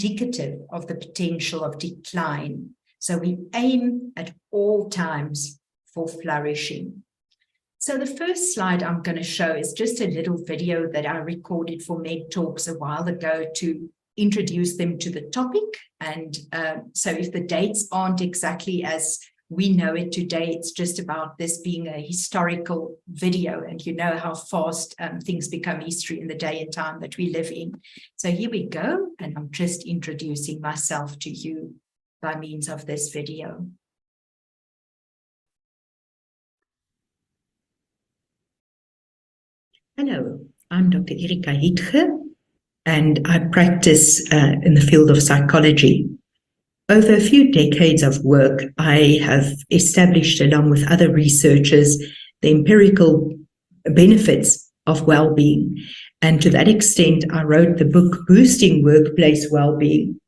indicative of the potential of decline. So we aim at all times for flourishing. So the first slide I'm going to show is just a little video that I recorded for Med Talks a while ago to introduce them to the topic. And so if the dates aren't exactly as we know it today, it's just about this being a historical video, and you know how fast things become history in the day and time that we live in. So here we go, and I'm just introducing myself to you by means of this video. Hello, I'm Dr. Erika Hietge, and I practice in the field of psychology. Over a few decades of work, I have established, along with other researchers, the empirical benefits of well-being. And to that extent, I wrote the book Boosting Workplace Wellbeing,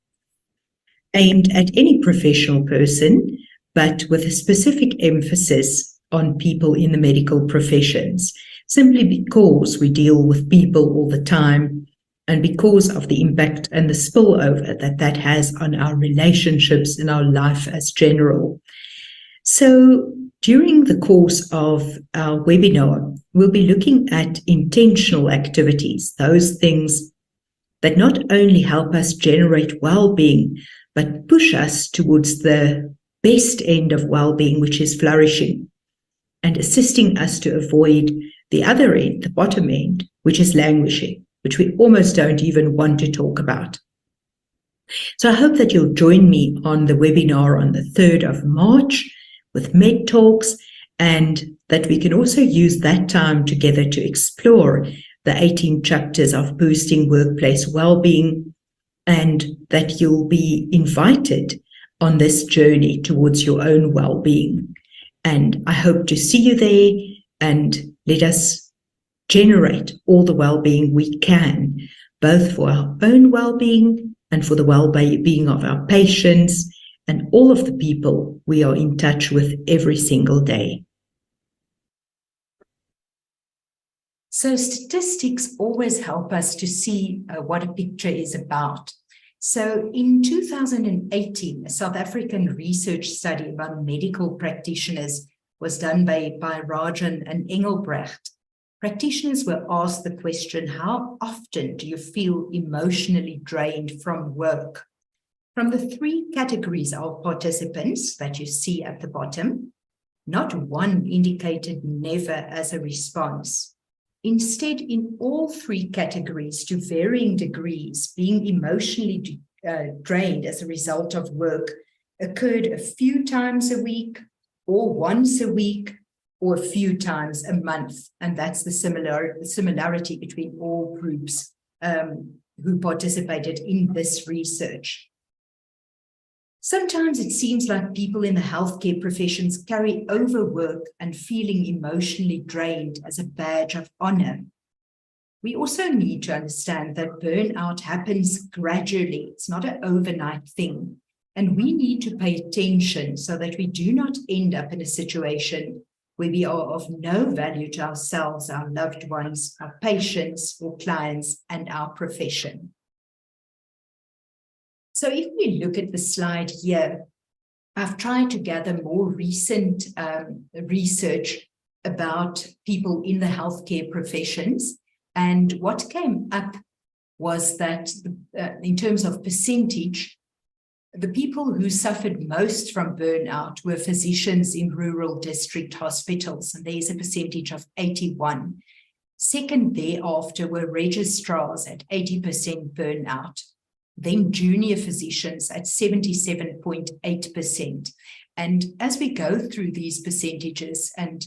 aimed at any professional person, but with a specific emphasis on people in the medical professions, simply because we deal with people all the time, and because of the impact and the spillover that has on our relationships and our life as general. So during the course of our webinar, we'll be looking at intentional activities, those things that not only help us generate well-being, but push us towards the best end of well-being, which is flourishing, and assisting us to avoid the other end, the bottom end, which is languishing, which we almost don't even want to talk about. So I hope that you'll join me on the webinar on the 3rd of March with Med Talks, and that we can also use that time together to explore the 18 chapters of Boosting Workplace Wellbeing, and that you'll be invited on this journey towards your own well-being. And I hope to see you there, and let us generate all the well-being we can, both for our own well-being and for the well-being of our patients and all of the people we are in touch with every single day. So statistics always help us to see what a picture is about. So in 2018, a South African research study among medical practitioners was done by Rajan and Engelbrecht. Practitioners were asked the question, how often do you feel emotionally drained from work? From the 3 categories of participants that you see at the bottom, not one indicated never as a response. Instead, in all 3 categories, to varying degrees, being emotionally drained as a result of work occurred a few times a week, or once a week, or a few times a month. And that's the similarity between all groups who participated in this research. Sometimes it seems like people in the healthcare professions carry overwork and feeling emotionally drained as a badge of honor. We also need to understand that burnout happens gradually. It's not an overnight thing. And we need to pay attention so that we do not end up in a situation where we are of no value to ourselves, our loved ones, our patients or clients, and our profession. So if we look at the slide here, I've tried to gather more recent research about people in the healthcare professions. And what came up was that in terms of percentage, the people who suffered most from burnout were physicians in rural district hospitals, and there's a percentage of 81. Second thereafter were registrars at 80% burnout, then junior physicians at 77.8%. And as we go through these percentages, and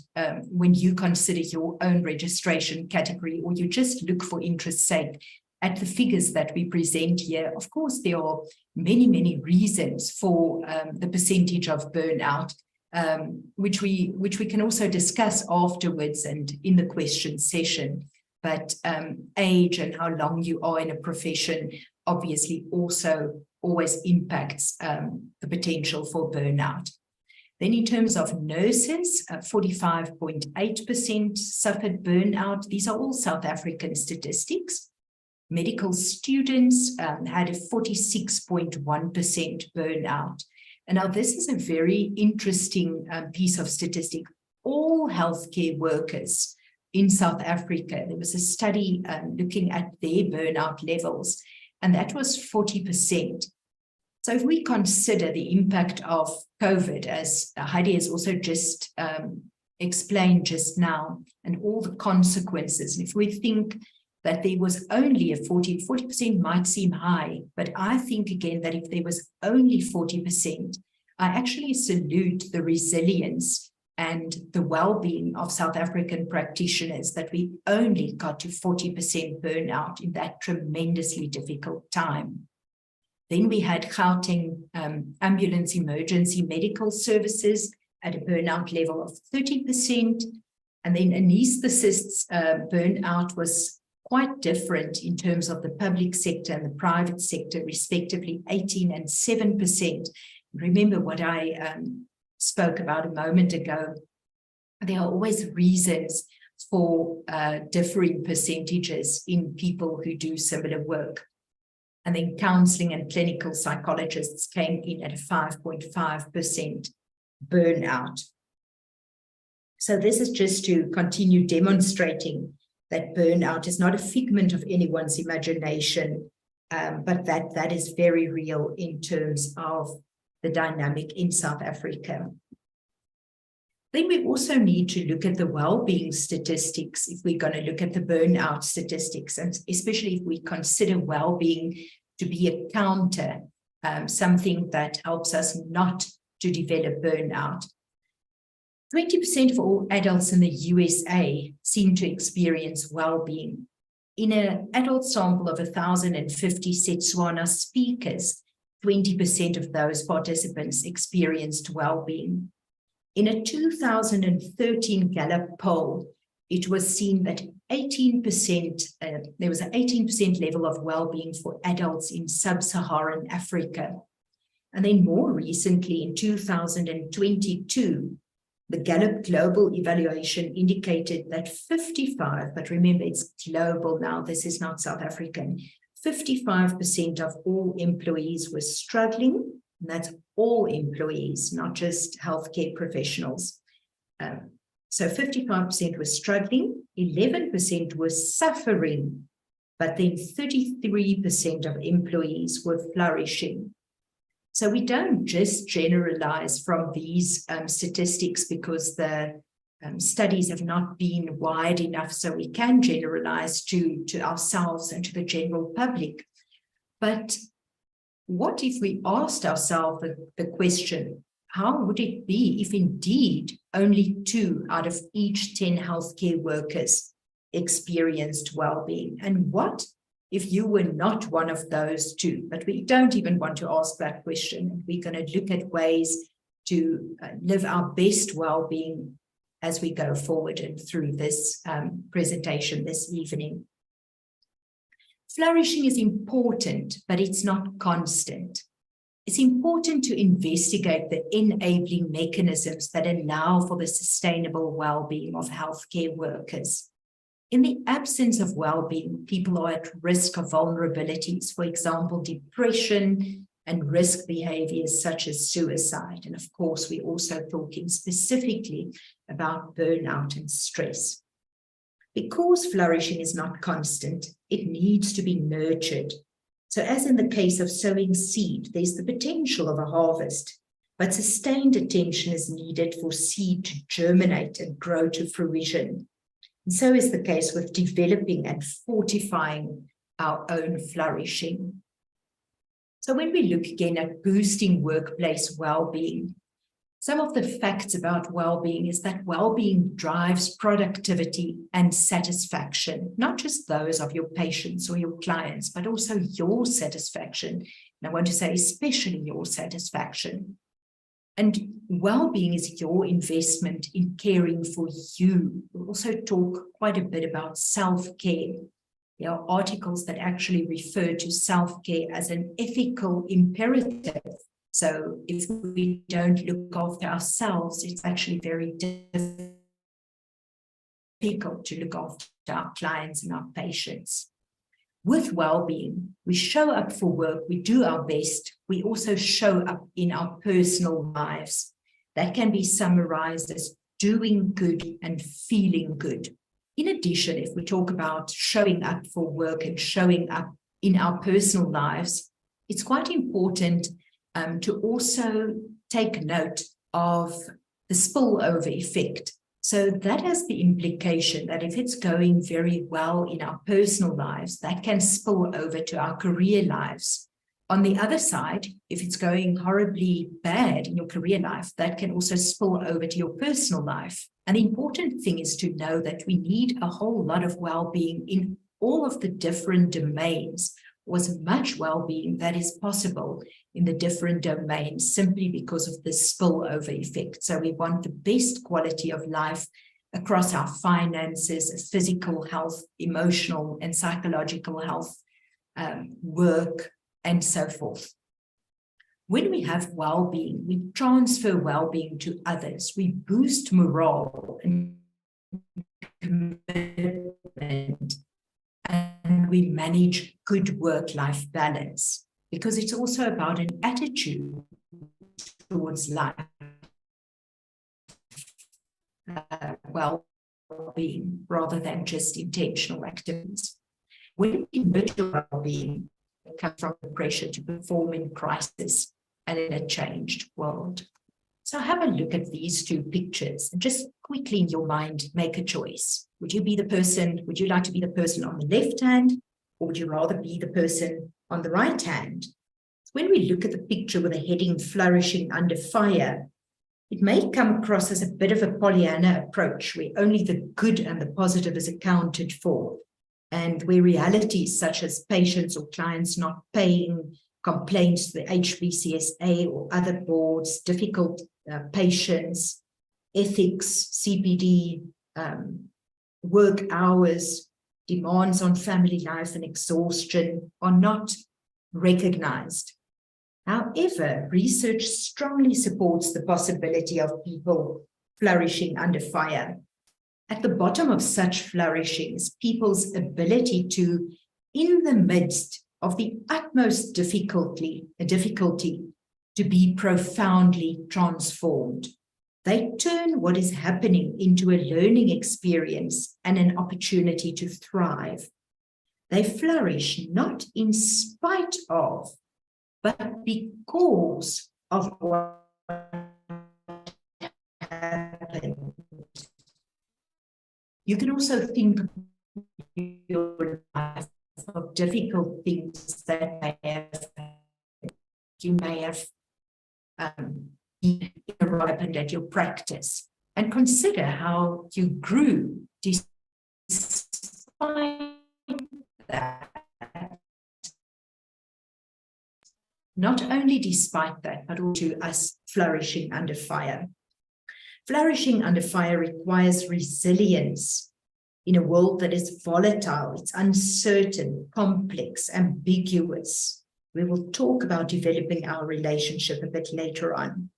when you consider your own registration category, or you just look for interest's sake at the figures that we present here, of course, there are many, many reasons for the percentage of burnout, which we can also discuss afterwards and in the question session. But age and how long you are in a profession obviously also always impacts the potential for burnout. Then in terms of nurses, 45.8% suffered burnout. These are all South African statistics. Medical students had a 46.1% burnout. And now this is a very interesting piece of statistic. All healthcare workers in South Africa, there was a study looking at their burnout levels, and that was 40%. So if we consider the impact of COVID, as Heidi has also just explained just now, and all the consequences, and if we think that there was only a 40% might seem high, but I think again that if there was only 40%, I actually salute the resilience and the well-being of South African practitioners that we only got to 40% burnout in that tremendously difficult time. Then we had Gauteng ambulance emergency medical services at a burnout level of 30%. And then anesthetists' burnout was quite different in terms of the public sector and the private sector, respectively 18% and 7%. Remember what I spoke about a moment ago. There are always reasons for differing percentages in people who do similar work. And then counseling and clinical psychologists came in at a 5.5% burnout. So this is just to continue demonstrating that burnout is not a figment of anyone's imagination, but that is very real in terms of the dynamic in South Africa. Then we also need to look at the well-being statistics if we're going to look at the burnout statistics, and especially if we consider well-being to be a counter, something that helps us not to develop burnout. 20% of all adults in the USA seem to experience well-being. In an adult sample of 1,050 Setswana speakers, 20% of those participants experienced well-being. In a 2013 Gallup poll, it was seen that 18%, there was an 18% level of well-being for adults in sub-Saharan Africa. And then more recently, in 2022, the Gallup Global Evaluation indicated that 55, but remember it's global now, this is not South African, 55% of all employees were struggling, and that's all employees, not just healthcare professionals. So 55% were struggling, 11% were suffering, but then 33% of employees were flourishing. So we don't just generalize from these statistics because the studies have not been wide enough, so we can generalize to ourselves and to the general public. But what if we asked ourselves the question, how would it be if indeed only 2 out of each 10 healthcare workers experienced well-being? And what if you were not one of those 2? But we don't even want to ask that question. We're going to look at ways to live our best well-being as we go forward and through this presentation this evening. Flourishing is important, but it's not constant. It's important to investigate the enabling mechanisms that allow for the sustainable well-being of healthcare workers. In the absence of well-being, people are at risk of vulnerabilities, for example, depression and risk behaviors such as suicide. And of course, we're also talking specifically about burnout and stress. Because flourishing is not constant, it needs to be nurtured. So as in the case of sowing seed, there's the potential of a harvest, but sustained attention is needed for seed to germinate and grow to fruition. And so is the case with developing and fortifying our own flourishing. So when we look again at boosting workplace well-being, some of the facts about well-being is that well-being drives productivity and satisfaction, not just those of your patients or your clients, but also your satisfaction. And I want to say especially your satisfaction. And well-being is your investment in caring for you. We'll also talk quite a bit about self-care. There are articles that actually refer to self-care as an ethical imperative. So if we don't look after ourselves, it's actually very difficult to look after our clients and our patients. with well-being, we show up for work, we do our best, we also show up in our personal lives. That can be summarized as doing good and feeling good. In addition, if we talk about showing up for work and showing up in our personal lives, it's quite important to also take note of the spillover effect. So that has the implication that if it's going very well in our personal lives, that can spill over to our career lives. On the other side, if it's going horribly bad in your career life, that can also spill over to your personal life. And the important thing is to know that we need a whole lot of well-being in all of the different domains, or as much well-being that is possible in the different domains, simply because of the spillover effect. So we want the best quality of life across our finances, physical health, emotional and psychological health, work, and so forth. When we have well-being, we transfer well-being to others. We boost morale and commitment, and we manage good work-life balance, because it's also about an attitude towards life, well-being, rather than just intentional activities. When we nurture well-being, it comes from the pressure to perform in crisis and in a changed world. So have a look at these two pictures and just quickly in your mind make a choice. Would you like to be the person on the left hand, or would you rather be the person on the right hand? When we look at the picture with a heading flourishing under fire, it may come across as a bit of a Pollyanna approach, where only the good and the positive is accounted for, and where realities such as patients or clients not paying, complaints to the HPCSA or other boards, difficult patients, ethics, CPD, work hours, demands on family life and exhaustion are not recognized. However, research strongly supports the possibility of people flourishing under fire. At the bottom of such flourishing is people's ability to, in the midst of the utmost difficulty, to be profoundly transformed. They turn what is happening into a learning experience and an opportunity to thrive. They flourish not in spite of, but because of what happened. You can also think of your life of difficult things that you may have happened at your practice, and consider how you grew despite that. Not only despite that, but also us flourishing under fire. Flourishing under fire requires resilience in a world that is volatile, it's uncertain, complex, ambiguous. We will talk about developing our relationship a bit later on.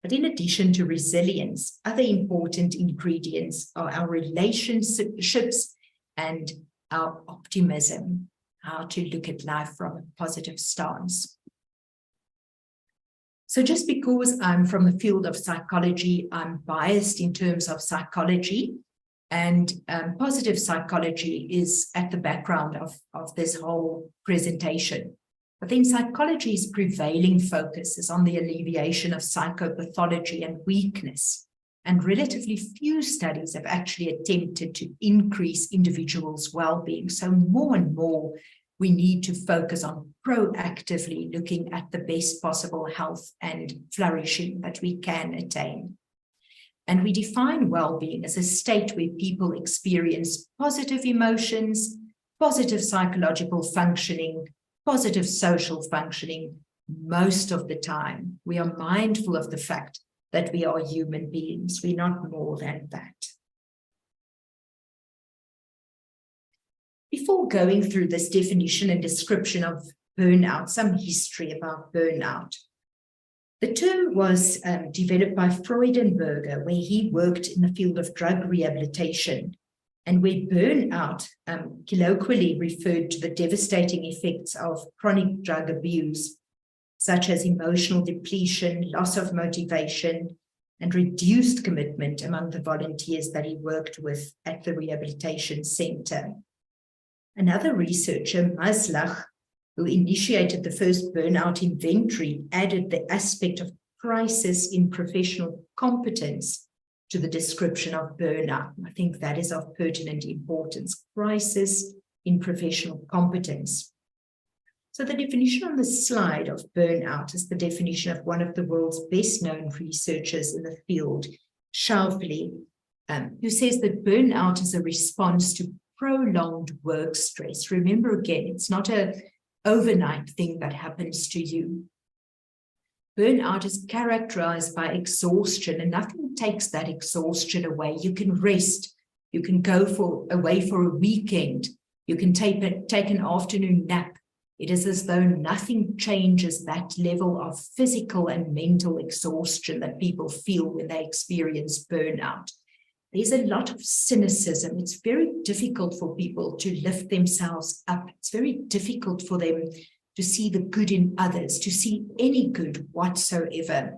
But in addition to resilience, other important ingredients are our relationships and our optimism, how to look at life from a positive stance. So just because I'm from the field of psychology, I'm biased in terms of psychology, and positive psychology is at the background of this whole presentation. But then psychology's prevailing focus is on the alleviation of psychopathology and weakness, and relatively few studies have actually attempted to increase individuals' well-being. So more and more, we need to focus on proactively looking at the best possible health and flourishing that we can attain. And we define well-being as a state where people experience positive emotions, positive psychological functioning, positive social functioning most of the time. We are mindful of the fact that we are human beings. We're not more than that. Before going through this definition and description of burnout, some history about burnout. The term was developed by Freudenberger, where he worked in the field of drug rehabilitation. and where burnout, colloquially referred to the devastating effects of chronic drug abuse, such as emotional depletion, loss of motivation, and reduced commitment among the volunteers that he worked with at the rehabilitation center. Another researcher, Maslach, who initiated the first burnout inventory, added the aspect of crisis in professional competence to the description of burnout. I think that is of pertinent importance, crisis in professional competence. So the definition on the slide of burnout is the definition of one of the world's best-known researchers in the field, Schaufeli, who says that burnout is a response to prolonged work stress. Remember again, it's not an overnight thing that happens to you. Burnout is characterized by exhaustion, and nothing takes that exhaustion away. You can rest, you can go away for a weekend, you can take an afternoon nap. It is as though nothing changes that level of physical and mental exhaustion that people feel when they experience burnout. There's a lot of cynicism. It's very difficult for people to lift themselves up. It's very difficult for them to see the good in others, to see any good whatsoever.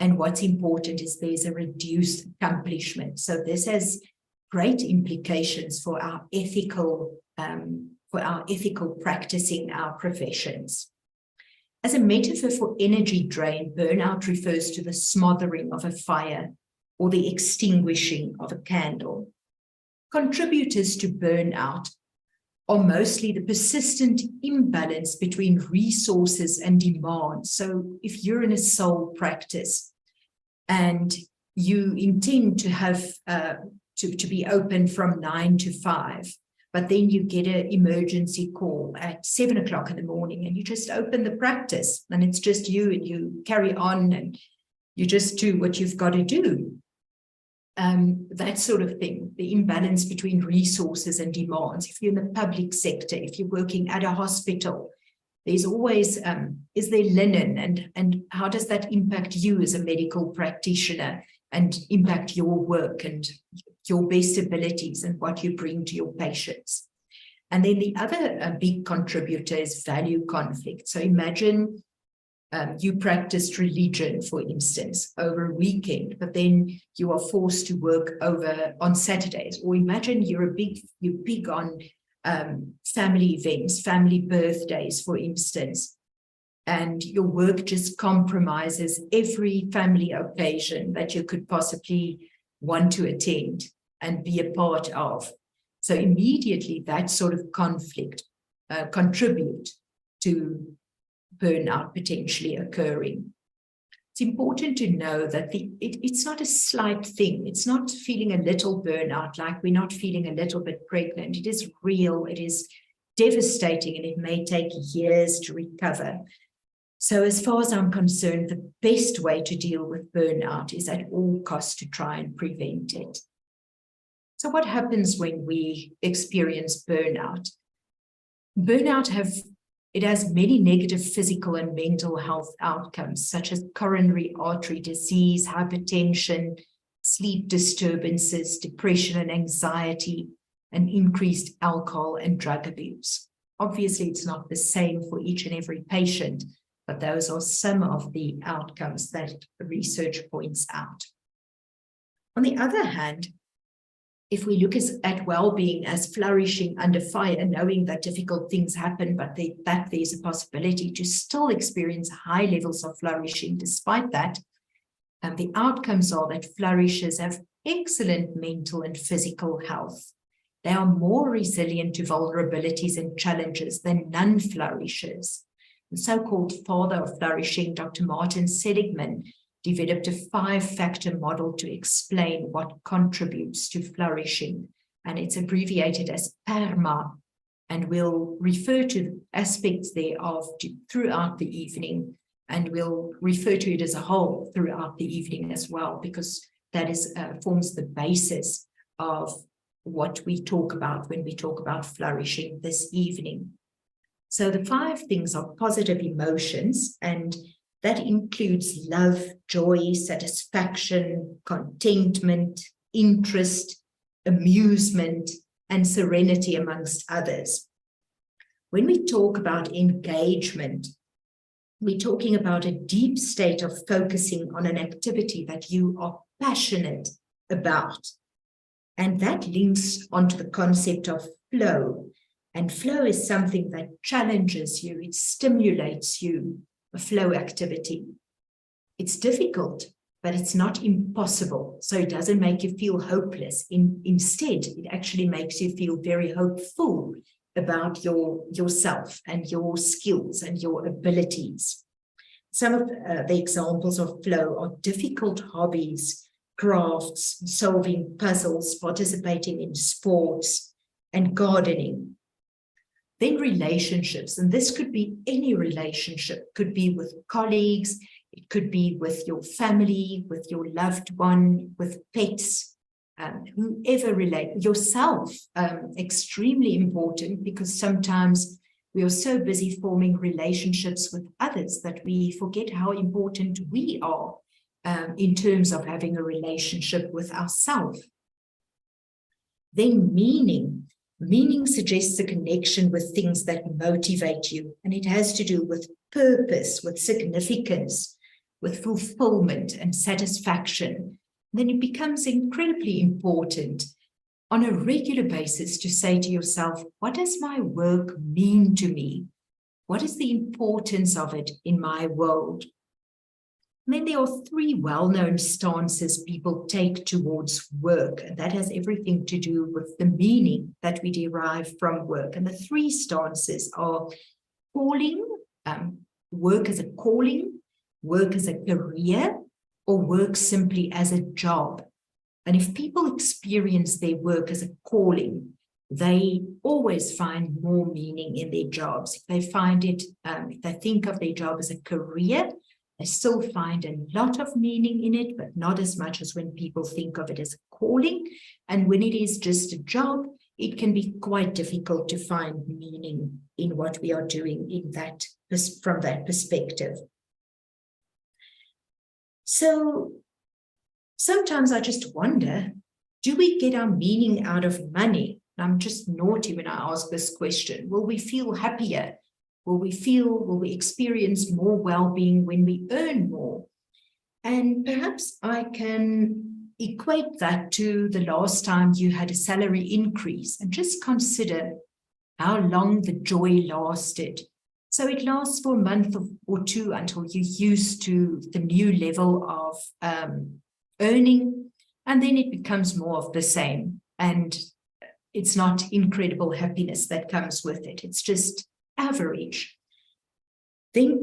And what's important is there's a reduced accomplishment. So this has great implications for our ethical practicing our professions. As a metaphor for energy drain, burnout refers to the smothering of a fire or the extinguishing of a candle. Contributors to burnout are mostly the persistent imbalance between resources and demand. So if you're in a sole practice and you intend to have to be open from 9 to 5, but then you get an emergency call at 7 o'clock in the morning and you just open the practice and it's just you and you carry on and you just do what you've got to do. That sort of thing, the imbalance between resources and demands. If you're in the public sector, if you're working at a hospital, there's always, is there linen, and how does that impact you as a medical practitioner and impact your work and your best abilities and what you bring to your patients? And then the other big contributor is value conflict. So imagine you practiced religion, for instance, over a weekend, but then you are forced to work on Saturdays. Or imagine you're big on family events, family birthdays, for instance, and your work just compromises every family occasion that you could possibly want to attend and be a part of. So immediately that sort of conflict contribute to burnout potentially occurring. It's important to know that it's not a slight thing. It's not feeling a little burnout, like we're not feeling a little bit pregnant. It is real, it is devastating, and it may take years to recover. So as far as I'm concerned, the best way to deal with burnout is at all costs to try and prevent it. So what happens when we experience burnout? Burnout has many negative physical and mental health outcomes, such as coronary artery disease, hypertension, sleep disturbances, depression and anxiety, and increased alcohol and drug abuse. Obviously, it's not the same for each and every patient, but those are some of the outcomes that research points out. On the other hand, if we look at well-being as flourishing under fire, knowing that difficult things happen, but that there's a possibility to still experience high levels of flourishing despite that, the outcomes are that flourishers have excellent mental and physical health. They are more resilient to vulnerabilities and challenges than non-flourishers. The so-called father of flourishing, Dr. Martin Seligman, developed a 5-factor model to explain what contributes to flourishing, and it's abbreviated as PERMA, and we'll refer to aspects thereof throughout the evening, and we'll refer to it as a whole throughout the evening as well, because that forms the basis of what we talk about when we talk about flourishing this evening. So the 5 things are positive emotions, and that includes love, joy, satisfaction, contentment, interest, amusement, and serenity, amongst others. When we talk about engagement, we're talking about a deep state of focusing on an activity that you are passionate about. And that links onto the concept of flow. And flow is something that challenges you, it stimulates you, a flow activity. It's difficult, but it's not impossible. So it doesn't make you feel hopeless. Instead, it actually makes you feel very hopeful about yourself and your skills and your abilities. Some of the examples of flow are difficult hobbies, crafts, solving puzzles, participating in sports, and gardening. Then relationships, and this could be any relationship, could be with colleagues, it could be with your family, with your loved one, with pets, whoever relate, yourself, extremely important, because sometimes we are so busy forming relationships with others that we forget how important we are in terms of having a relationship with ourselves. Then meaning. Meaning suggests a connection with things that motivate you, and it has to do with purpose, with significance, with fulfillment and satisfaction. Then it becomes incredibly important on a regular basis to say to yourself, what does my work mean to me? What is the importance of it in my world? And then there are three well-known stances people take towards work, and that has everything to do with the meaning that we derive from work. And the three stances are calling, work as a calling, work as a career, or work simply as a job. And if people experience their work as a calling, they always find more meaning in their jobs. If they find it, if they think of their job as a career, they still find a lot of meaning in it, but not as much as when people think of it as a calling. And when it is just a job, it can be quite difficult to find meaning in what we are doing in that, from that perspective. So sometimes I just wonder, do we get our meaning out of money? And I'm just naughty when I ask this question. Will we feel happier? Will we experience more well-being when we earn more? And perhaps I can equate that to the last time you had a salary increase, and just consider how long the joy lasted. So it lasts for a month or two until you're used to the new level of earning, and then it becomes more of the same. And it's not incredible happiness that comes with it. It's just average. Then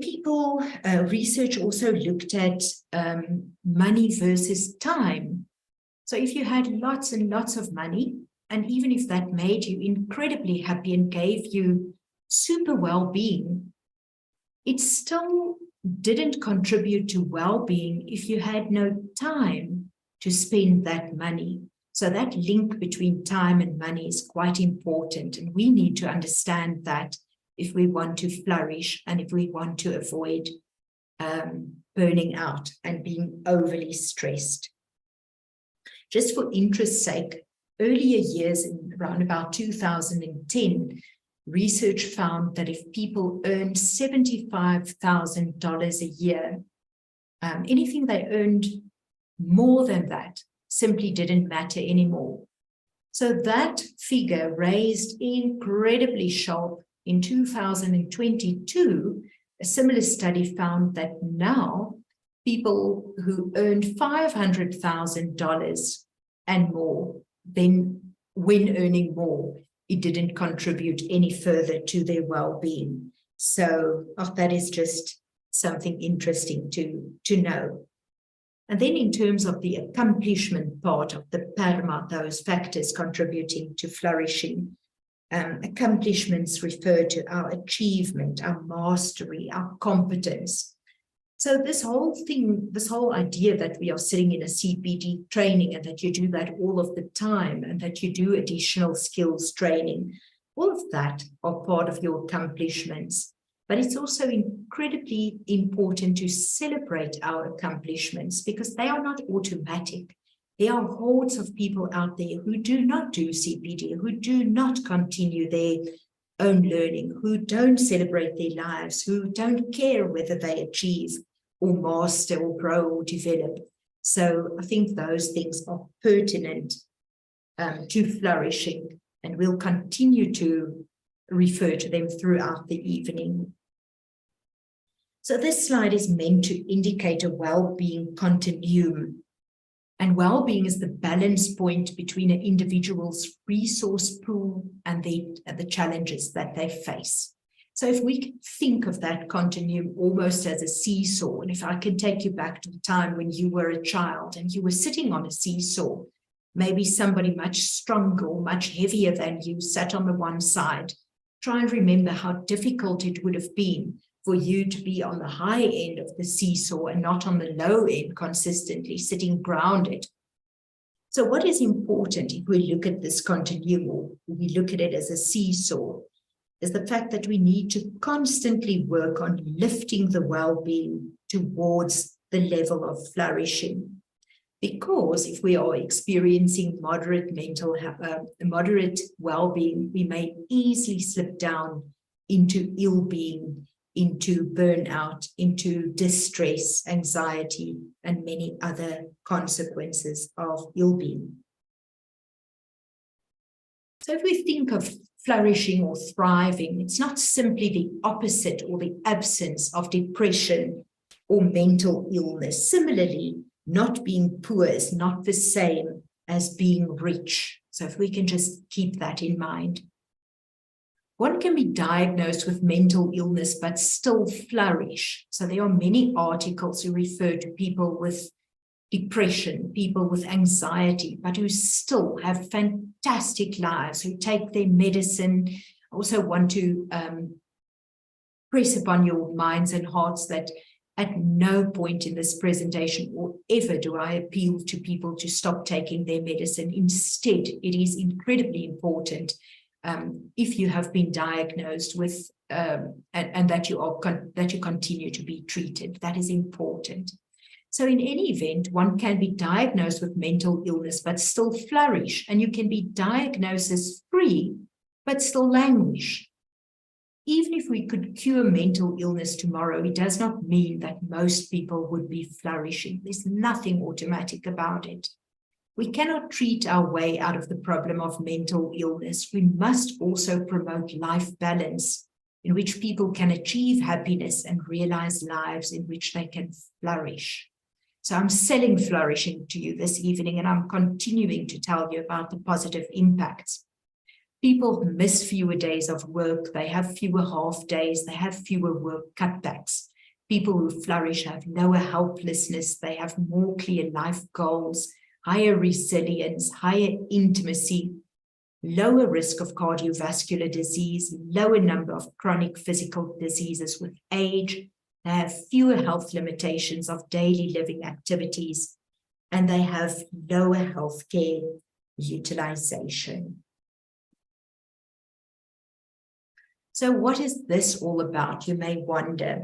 research also looked at money versus time. So if you had lots and lots of money, and even if that made you incredibly happy and gave you super well-being, it still didn't contribute to well-being if you had no time to spend that money. So that link between time and money is quite important, and we need to understand that if we want to flourish and if we want to avoid burning out and being overly stressed. Just for interest's sake, earlier years, around about 2010, research found that if people earned $75,000 a year, anything they earned more than that simply didn't matter anymore. So that figure raised incredibly sharp. In 2022, a similar study found that now people who earned $500,000 and more, then when earning more, it didn't contribute any further to their well-being. So that is just something interesting to know. And then in terms of the accomplishment part of the PERMA, those factors contributing to flourishing, accomplishments refer to our achievement, our mastery, our competence. So this whole thing, this whole idea that we are sitting in a CPD training and that you do that all of the time and that you do additional skills training, all of that are part of your accomplishments. But it's also incredibly important to celebrate our accomplishments because they are not automatic. There are hordes of people out there who do not do CPD, who do not continue their own learning, who don't celebrate their lives, who don't care whether they achieve or master or grow or develop. So I think those things are pertinent to flourishing, and we'll continue to refer to them throughout the evening. So this slide is meant to indicate a well-being continuum. And well-being is the balance point between an individual's resource pool and the challenges that they face. So if we can think of that continuum almost as a seesaw, and if I can take you back to the time when you were a child and you were sitting on a seesaw, maybe somebody much stronger or much heavier than you sat on the one side, try and remember how difficult it would have been for you to be on the high end of the seesaw and not on the low end consistently, sitting grounded. So what is important if we look at this continuum, or we look at it as a seesaw, is the fact that we need to constantly work on lifting the well-being towards the level of flourishing. Because if we are experiencing moderate well-being, we may easily slip down into ill-being, into burnout, into distress, anxiety, and many other consequences of ill-being. So if we think of flourishing or thriving, it's not simply the opposite or the absence of depression or mental illness. Similarly, not being poor is not the same as being rich. So if we can just keep that in mind. One can be diagnosed with mental illness but still flourish. So there are many articles who refer to people with depression, people with anxiety, but who still have fantastic lives, who take their medicine. I also want to press upon your minds and hearts that at no point in this presentation or ever do I appeal to people to stop taking their medicine. Instead, it is incredibly important if you have been diagnosed with and that you continue to be treated. That is important. So in any event, one can be diagnosed with mental illness but still flourish, and you can be diagnosis-free but still languish. Even if we could cure mental illness tomorrow, it does not mean that most people would be flourishing. There's nothing automatic about it. We cannot treat our way out of the problem of mental illness. We must also promote life balance, in which people can achieve happiness and realize lives in which they can flourish. So I'm selling flourishing to you this evening, and I'm continuing to tell you about the positive impacts. People miss fewer days of work, they have fewer half days, they have fewer work cutbacks. People who flourish have lower helplessness, they have more clear life goals, higher resilience, higher intimacy, lower risk of cardiovascular disease, lower number of chronic physical diseases with age. They have fewer health limitations of daily living activities, and they have lower healthcare utilization. So what is this all about, you may wonder?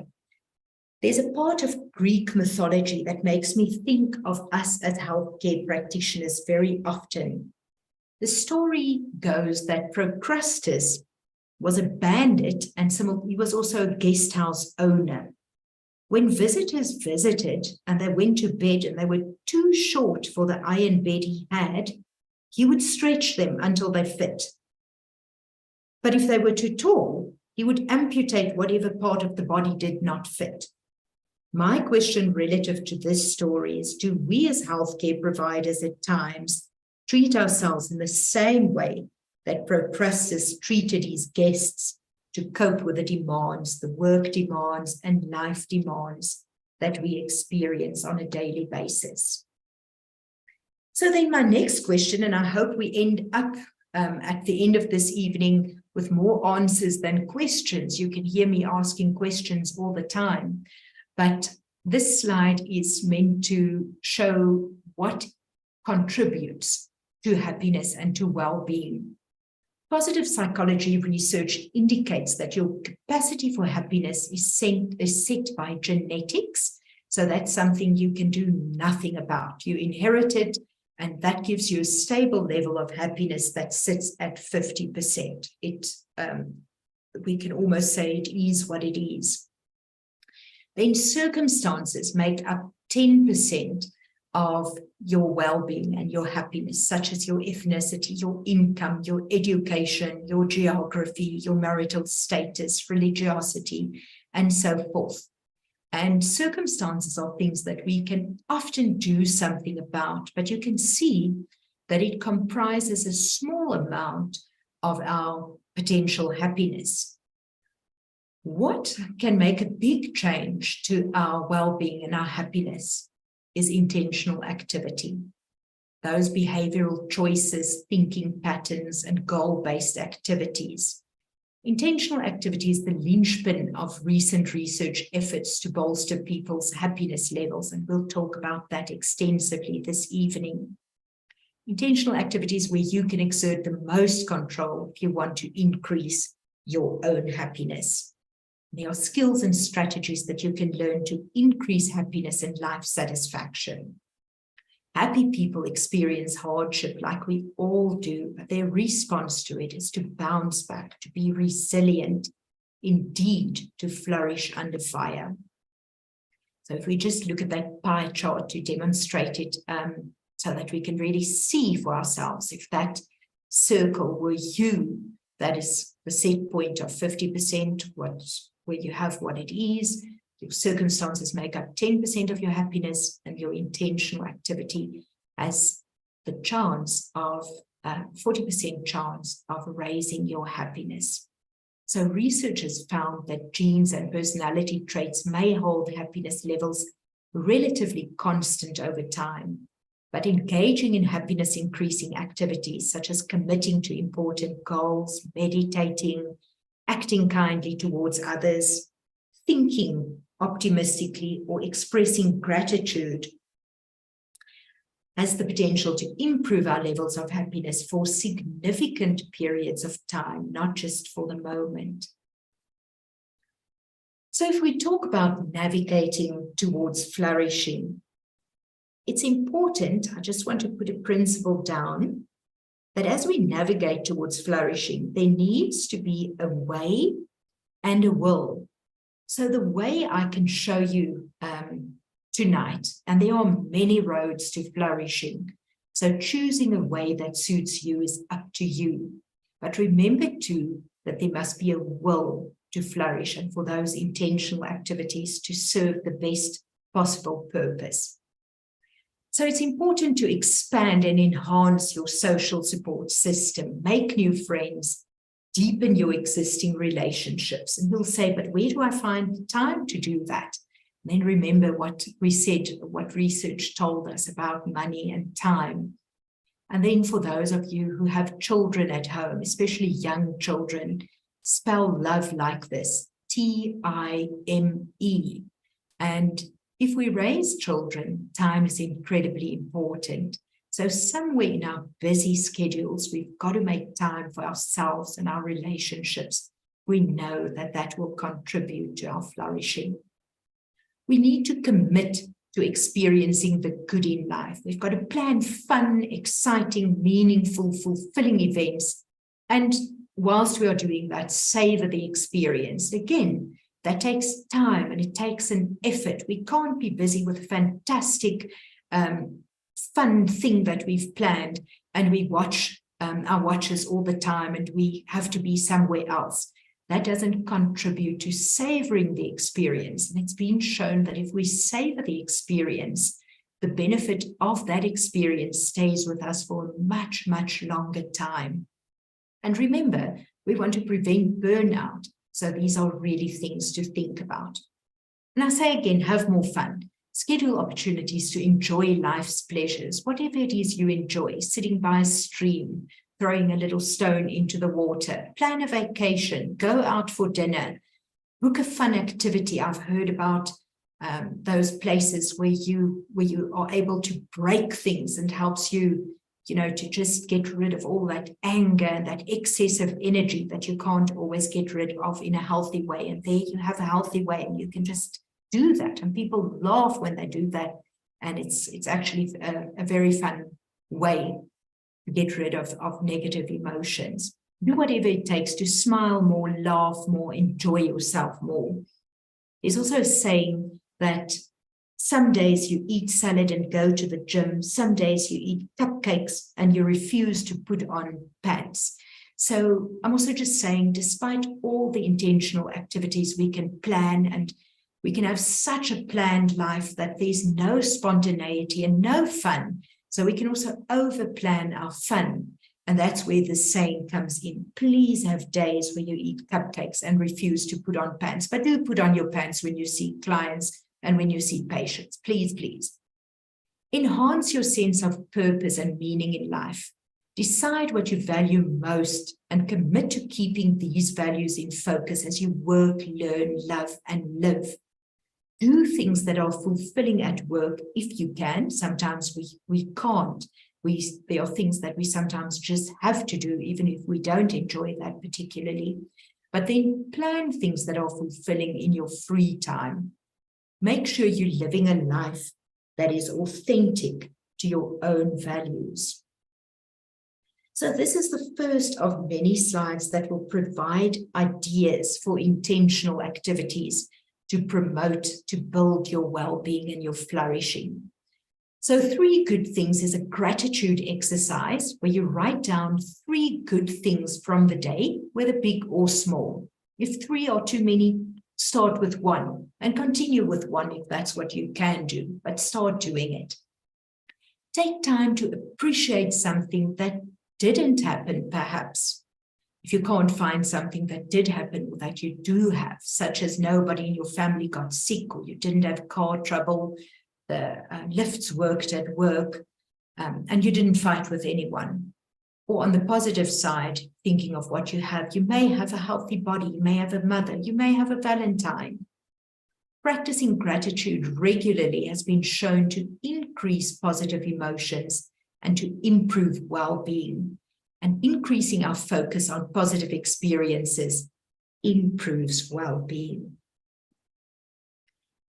There's a part of Greek mythology that makes me think of us as healthcare practitioners very often. The story goes that Procrustes was a bandit and he was also a guest house owner. When visitors visited and they went to bed and they were too short for the iron bed he had, he would stretch them until they fit. But if they were too tall, he would amputate whatever part of the body did not fit. My question relative to this story is, do we as healthcare providers at times treat ourselves in the same way that Procrustes treated his guests to cope with the demands, the work demands and life demands that we experience on a daily basis? So then my next question, and I hope we end up at the end of this evening with more answers than questions. You can hear me asking questions all the time, but this slide is meant to show what contributes to happiness and to well-being. Positive psychology research indicates that your capacity for happiness is set by genetics. So that's something you can do nothing about. You inherit it, And that gives you a stable level of happiness that sits at 50%. We can almost say it is what it is. Then circumstances make up 10% of your well-being and your happiness, such as your ethnicity, your income, your education, your geography, your marital status, religiosity, and so forth. And circumstances are things that we can often do something about, but you can see that it comprises a small amount of our potential happiness. What can make a big change to our well-being and our happiness is intentional activity. Those behavioral choices, thinking patterns, and goal-based activities. Intentional activity is the linchpin of recent research efforts to bolster people's happiness levels, and we'll talk about that extensively this evening. Intentional activity is where you can exert the most control if you want to increase your own happiness. There are skills and strategies that you can learn to increase happiness and life satisfaction. Happy people experience hardship like we all do, but their response to it is to bounce back, to be resilient, indeed to flourish under fire. So if we just look at that pie chart to demonstrate it so that we can really see for ourselves, if that circle were you, that is the set point of 50%, where you have what it is. Your circumstances make up 10% of your happiness, and your intentional activity has the chance of 40% chance of raising your happiness. So researchers found that genes and personality traits may hold happiness levels relatively constant over time, but engaging in happiness increasing activities such as committing to important goals, meditating, acting kindly towards others, thinking optimistically, or expressing gratitude has the potential to improve our levels of happiness for significant periods of time, not just for the moment. So if we talk about navigating towards flourishing, it's important, I just want to put a principle down, that as we navigate towards flourishing, there needs to be a way and a will. So the way I can show you tonight, and there are many roads to flourishing. So choosing a way that suits you is up to you. But remember too that there must be a will to flourish and for those intentional activities to serve the best possible purpose. So it's important to expand and enhance your social support system, make new friends, deepen your existing relationships. And we'll say, but where do I find the time to do that? And then remember what we said, what research told us about money and time. And then for those of you who have children at home, especially young children, spell love like this, Time. And if we raise children, time is incredibly important. So somewhere in our busy schedules, we've got to make time for ourselves and our relationships. We know that that will contribute to our flourishing. We need to commit to experiencing the good in life. We've got to plan fun, exciting, meaningful, fulfilling events. And whilst we are doing that, savor the experience. Again, that takes time and it takes an effort. We can't be busy with a fantastic, fun thing that we've planned and we watch our watches all the time and we have to be somewhere else. That doesn't contribute to savoring the experience. And it's been shown that if we savor the experience, the benefit of that experience stays with us for a much, much longer time. And remember, we want to prevent burnout. So these are really things to think about. And I say again, have more fun. Schedule opportunities to enjoy life's pleasures, whatever it is you enjoy, sitting by a stream, throwing a little stone into the water, plan a vacation, go out for dinner, book a fun activity. I've heard about those places where you are able to break things and helps you, to just get rid of all that anger and that excessive energy that you can't always get rid of in a healthy way. And there you have a healthy way and you can just do that. And people laugh when they do that. And it's actually a very fun way to get rid of negative emotions. Do whatever it takes to smile more, laugh more, enjoy yourself more. There's also a saying that some days you eat salad and go to the gym. Some days you eat cupcakes and you refuse to put on pants. So I'm also just saying, despite all the intentional activities we can plan, and we can have such a planned life that there's no spontaneity and no fun. So we can also overplan our fun. And that's where the saying comes in. Please have days where you eat cupcakes and refuse to put on pants, but do put on your pants when you see clients and when you see patients. Please, please. Enhance your sense of purpose and meaning in life. Decide what you value most and commit to keeping these values in focus as you work, learn, love, and live. Do things that are fulfilling at work if you can. Sometimes we can't. There are things that we sometimes just have to do, even if we don't enjoy that particularly. But then plan things that are fulfilling in your free time. Make sure you're living a life that is authentic to your own values. So this is the first of many slides that will provide ideas for intentional activities to promote, to build your well-being and your flourishing. So 3 good things is a gratitude exercise where you write down 3 good things from the day, whether big or small. If 3 are too many, start with 1 and continue with 1 if that's what you can do, but start doing it. Take time to appreciate something that didn't happen, perhaps. If you can't find something that did happen or that you do have, such as nobody in your family got sick, or you didn't have car trouble, the lifts worked at work, and you didn't fight with anyone. Or on the positive side, thinking of what you have, you may have a healthy body, you may have a mother, you may have a Valentine. Practicing gratitude regularly has been shown to increase positive emotions and to improve well-being. And increasing our focus on positive experiences improves well-being.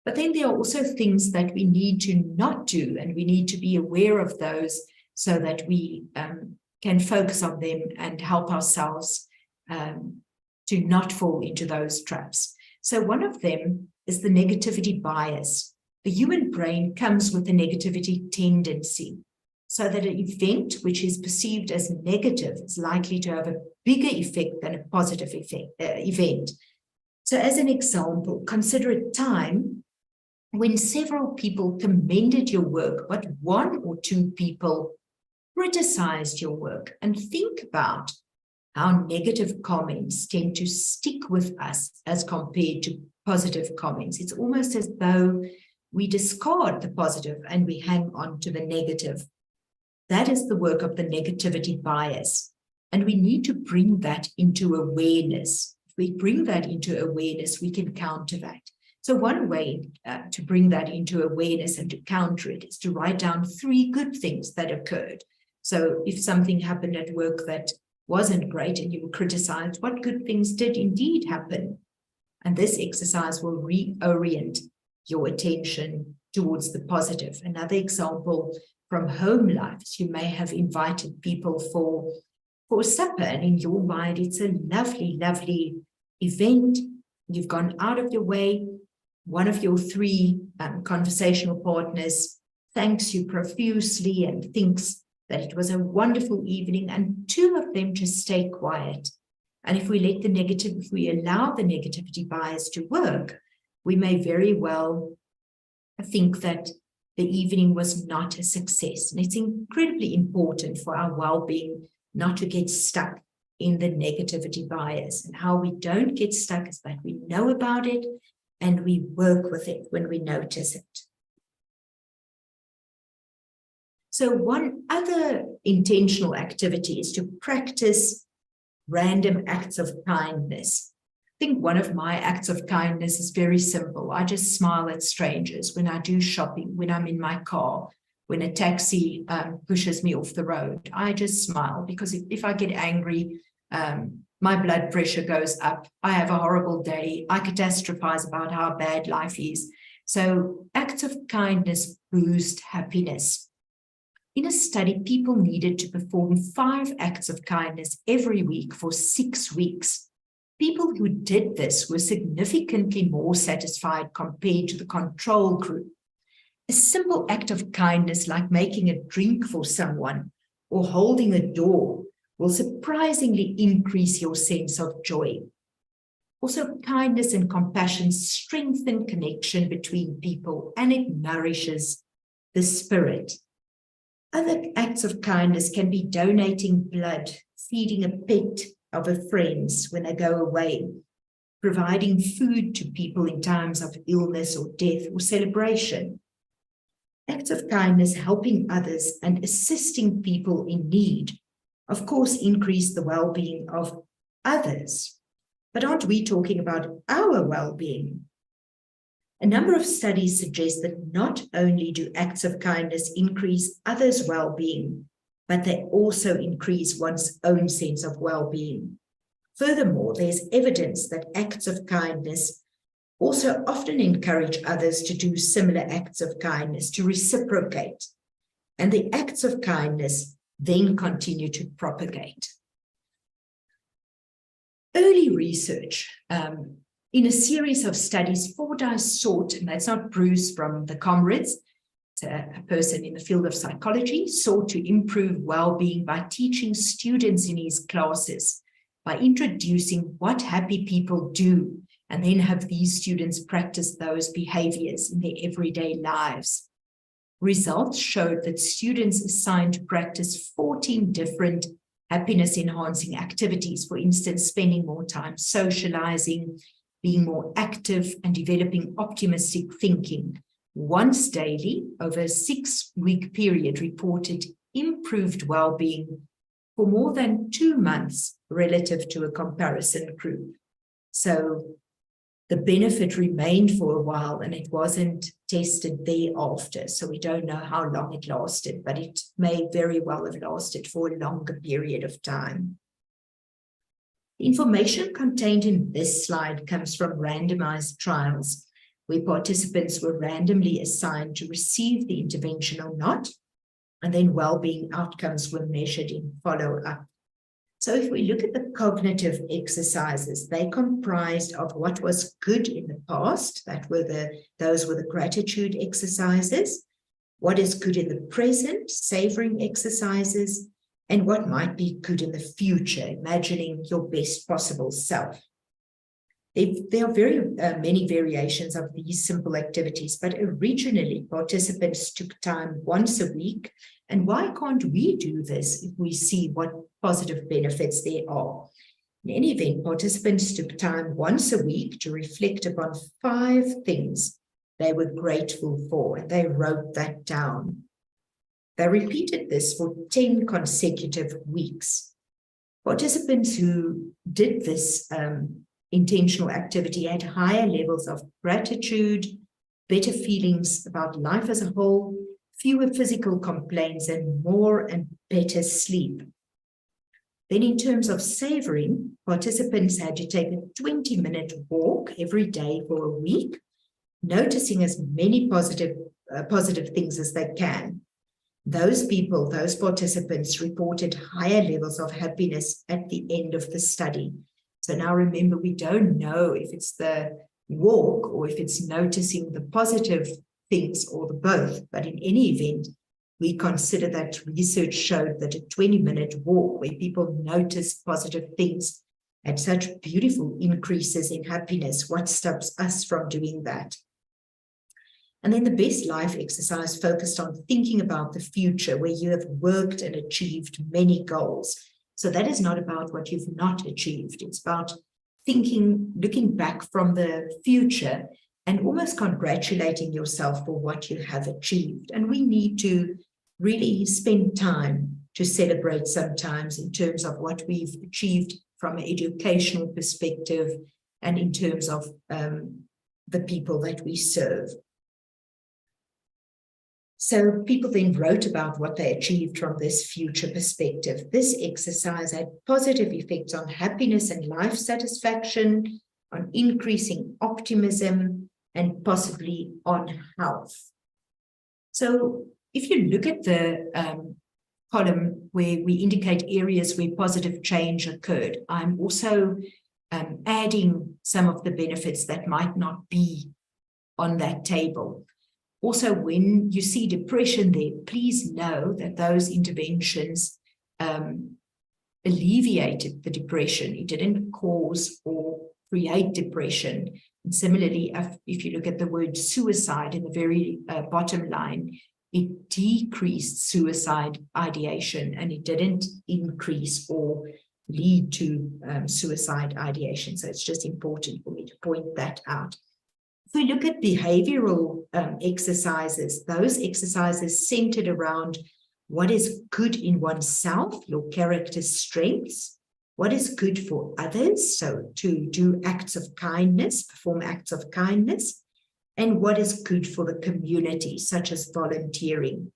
But then there are also things that we need to not do, and we need to be aware of those so that we can focus on them and help ourselves to not fall into those traps. So one of them is the negativity bias. The human brain comes with a negativity tendency, so that an event which is perceived as negative is likely to have a bigger effect than a positive event. So as an example, consider a time when several people commended your work, but 1 or 2 people criticized your work, and think about how negative comments tend to stick with us as compared to positive comments. It's almost as though we discard the positive and we hang on to the negative. That is the work of the negativity bias. And we need to bring that into awareness. If we bring that into awareness, we can counter that. So one way to bring that into awareness and to counter it is to write down 3 good things that occurred. So if something happened at work that wasn't great and you were criticized, what good things did indeed happen? And this exercise will reorient your attention towards the positive. Another example from home life, you may have invited people for supper, and in your mind, it's a lovely, lovely event. You've gone out of your way. One of your 3 conversational partners thanks you profusely and thinks that it was a wonderful evening, and 2 of them just stay quiet. And if we allow the negativity bias to work, we may very well think that the evening was not a success. And it's incredibly important for our well-being not to get stuck in the negativity bias. And how we don't get stuck is that we know about it and we work with it when we notice it. So one other intentional activity is to practice random acts of kindness. I think one of my acts of kindness is very simple. I just smile at strangers when I do shopping, when I'm in my car, when a taxi pushes me off the road. I just smile, because if I get angry, my blood pressure goes up. I have a horrible day. I catastrophize about how bad life is. So acts of kindness boost happiness. In a study, people needed to perform 5 acts of kindness every week for 6 weeks. People who did this were significantly more satisfied compared to the control group. A simple act of kindness like making a drink for someone or holding a door will surprisingly increase your sense of joy. Also, kindness and compassion strengthen connection between people, and it nourishes the spirit. Other acts of kindness can be donating blood, feeding a pet of a friend's when they go away, providing food to people in times of illness or death or celebration. Acts of kindness helping others and assisting people in need, of course, increase the well-being of others. But aren't we talking about our well-being? A number of studies suggest that not only do acts of kindness increase others' well-being, but they also increase one's own sense of well-being. Furthermore, there's evidence that acts of kindness also often encourage others to do similar acts of kindness, to reciprocate. And the acts of kindness then continue to propagate. Early research in a series of studies, Fordyce sought, and that's not Bruce from the Comrades, it's a person in the field of psychology, sought to improve well-being by teaching students in his classes, by introducing what happy people do, and then have these students practice those behaviors in their everyday lives. Results showed that students assigned to practice 14 different happiness-enhancing activities, for instance, spending more time socializing, being more active, and developing optimistic thinking, once daily over a 6-week period, reported improved well-being for more than 2 months relative to a comparison group. So the benefit remained for a while, and it wasn't tested thereafter. So we don't know how long it lasted, but it may very well have lasted for a longer period of time. The information contained in this slide comes from randomized trials, where participants were randomly assigned to receive the intervention or not, and then well-being outcomes were measured in follow-up. So if we look at the cognitive exercises, they comprised of what was good in the past, those were the gratitude exercises, what is good in the present, savoring exercises, and what might be good in the future, imagining your best possible self. There are very many variations of these simple activities, but originally participants took time once a week. And why can't we do this if we see what positive benefits there are? In any event, participants took time once a week to reflect upon 5 things they were grateful for, and they wrote that down. They repeated this for 10 consecutive weeks. Participants who did this intentional activity had higher levels of gratitude, better feelings about life as a whole, fewer physical complaints, and more and better sleep. Then in terms of savoring, participants had to take a 20-minute walk every day for a week, noticing as many positive things as they can. Those participants reported higher levels of happiness at the end of the study. So now remember, we don't know if it's the walk or if it's noticing the positive things or the both, but in any event, we consider that research showed that a 20-minute walk where people noticed positive things had such beautiful increases in happiness. What stops us from doing that? And then the best life exercise focused on thinking about the future, where you have worked and achieved many goals. So that is not about what you've not achieved. It's about thinking, looking back from the future and almost congratulating yourself for what you have achieved. And we need to really spend time to celebrate sometimes in terms of what we've achieved from an educational perspective and in terms of the people that we serve. So people then wrote about what they achieved from this future perspective. This exercise had positive effects on happiness and life satisfaction, on increasing optimism, and possibly on health. So if you look at the column where we indicate areas where positive change occurred, I'm also adding some of the benefits that might not be on that table. Also, when you see depression there, please know that those interventions alleviated the depression. It didn't cause or create depression. And similarly, if you look at the word suicide in the very bottom line, it decreased suicide ideation and it didn't increase or lead to suicide ideation. So it's just important for me to point that out. If we look at behavioral exercises, those exercises centered around what is good in oneself, your character strengths, what is good for others, so to do acts of kindness, perform acts of kindness, and what is good for the community, such as volunteering.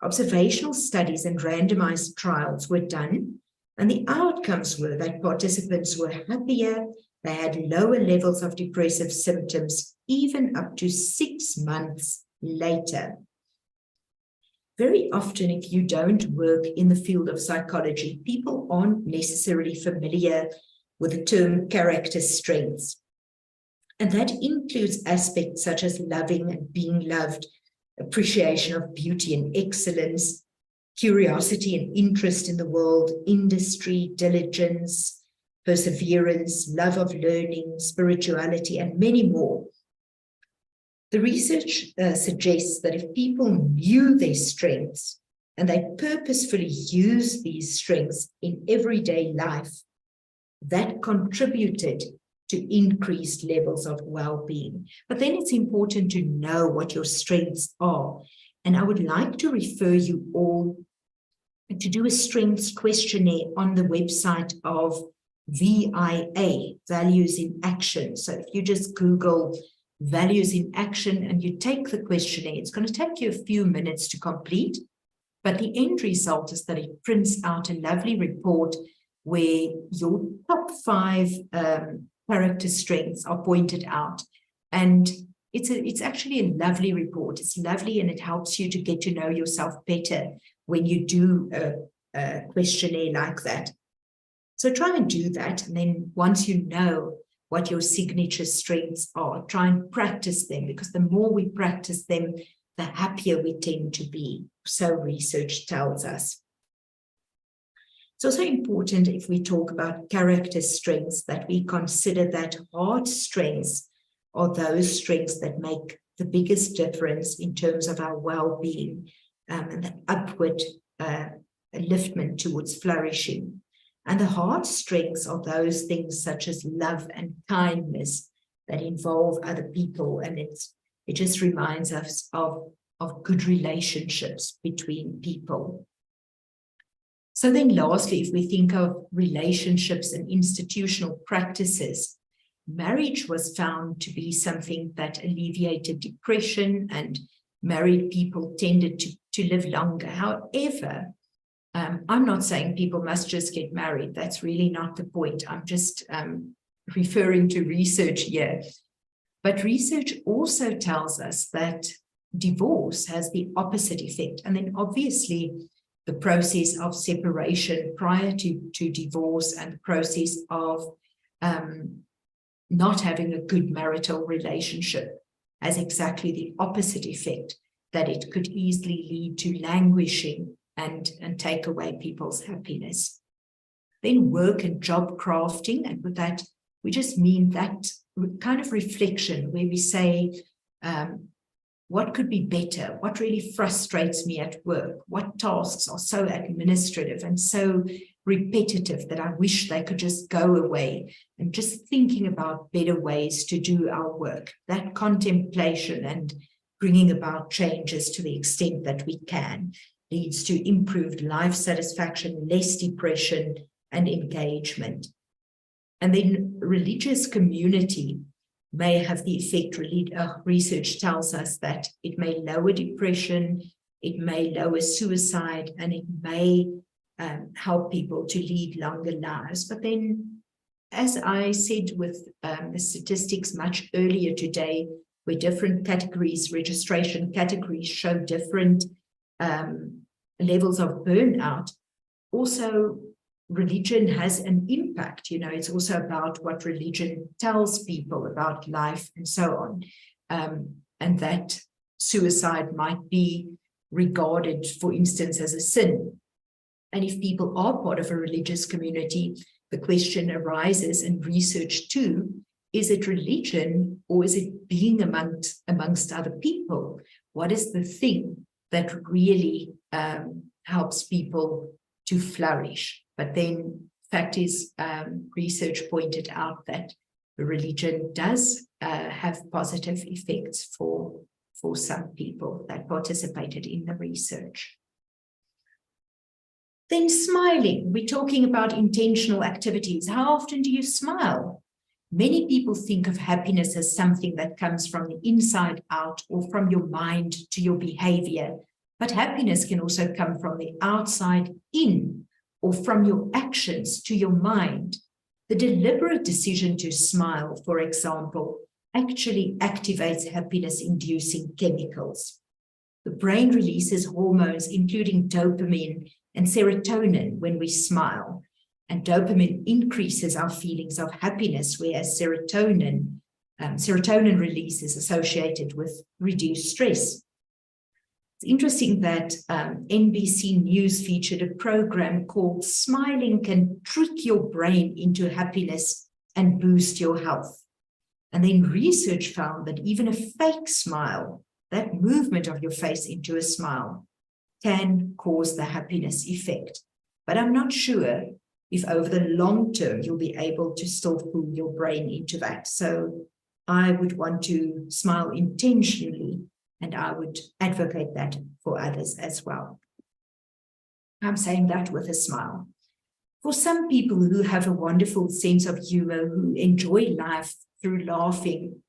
Observational studies and randomized trials were done, and the outcomes were that participants were happier, they had lower levels of depressive symptoms, even up to 6 months later. Very often, if you don't work in the field of psychology, people aren't necessarily familiar with the term character strengths. And that includes aspects such as loving and being loved, appreciation of beauty and excellence, curiosity and interest in the world, industry, diligence, perseverance, love of learning, spirituality, and many more. The research suggests that if people knew their strengths and they purposefully use these strengths in everyday life, that contributed to increased levels of well-being. But then it's important to know what your strengths are. And I would like to refer you all to do a strengths questionnaire on the website of VIA, Values in Action. So if you just Google Values in Action and you take the questionnaire, it's going to take you a few minutes to complete. But the end result is that it prints out a lovely report where your top 5 character strengths are pointed out. And it's actually a lovely report. It's lovely and it helps you to get to know yourself better when you do a questionnaire like that. So try and do that. And then once you know what your signature strengths are, try and practice them, because the more we practice them, the happier we tend to be. So research tells us. It's also important, if we talk about character strengths, that we consider that hard strengths are those strengths that make the biggest difference in terms of our well-being and the upward liftment towards flourishing. And the hard strengths are those things such as love and kindness that involve other people. And it just reminds us of good relationships between people. So then lastly, if we think of relationships and institutional practices, marriage was found to be something that alleviated depression, and married people tended to live longer. However, I'm not saying people must just get married. That's really not the point. I'm just referring to research here. But research also tells us that divorce has the opposite effect. And then obviously the process of separation prior to divorce and the process of not having a good marital relationship has exactly the opposite effect, that it could easily lead to languishing and take away people's happiness. Then work and job crafting, and with that, we just mean that kind of reflection where we say, what could be better? What really frustrates me at work? What tasks are so administrative and so repetitive that I wish they could just go away? And just thinking about better ways to do our work, that contemplation and bringing about changes to the extent that we can leads to improved life satisfaction, less depression, and engagement. And then religious community may have the effect, research tells us that it may lower depression, it may lower suicide, and it may help people to lead longer lives. But then, as I said with the statistics much earlier today, where different categories, registration categories show different levels of burnout, also religion has an impact. You know, it's also about what religion tells people about life and so on. And that suicide might be regarded, for instance, as a sin. And if people are part of a religious community, the question arises in research too, is it religion or is it being amongst other people? What is the thing that really helps people to flourish? But then, fact is, research pointed out that religion does have positive effects for some people that participated in the research. Then smiling, we're talking about intentional activities. How often do you smile? Many people think of happiness as something that comes from the inside out or from your mind to your behavior. But happiness can also come from the outside in or from your actions to your mind. The deliberate decision to smile, for example, actually activates happiness-inducing chemicals. The brain releases hormones, including dopamine and serotonin, when we smile. And dopamine increases our feelings of happiness, whereas serotonin release is associated with reduced stress. It's interesting that NBC News featured a program called Smiling Can Trick Your Brain into Happiness and Boost Your Health. And then research found that even a fake smile, that movement of your face into a smile, can cause the happiness effect. But I'm not sure if over the long term you'll be able to still fool your brain into that. So I would want to smile intentionally, and I would advocate that for others as well. I'm saying that with a smile. For some people who have a wonderful sense of humor, who enjoy life through laughing,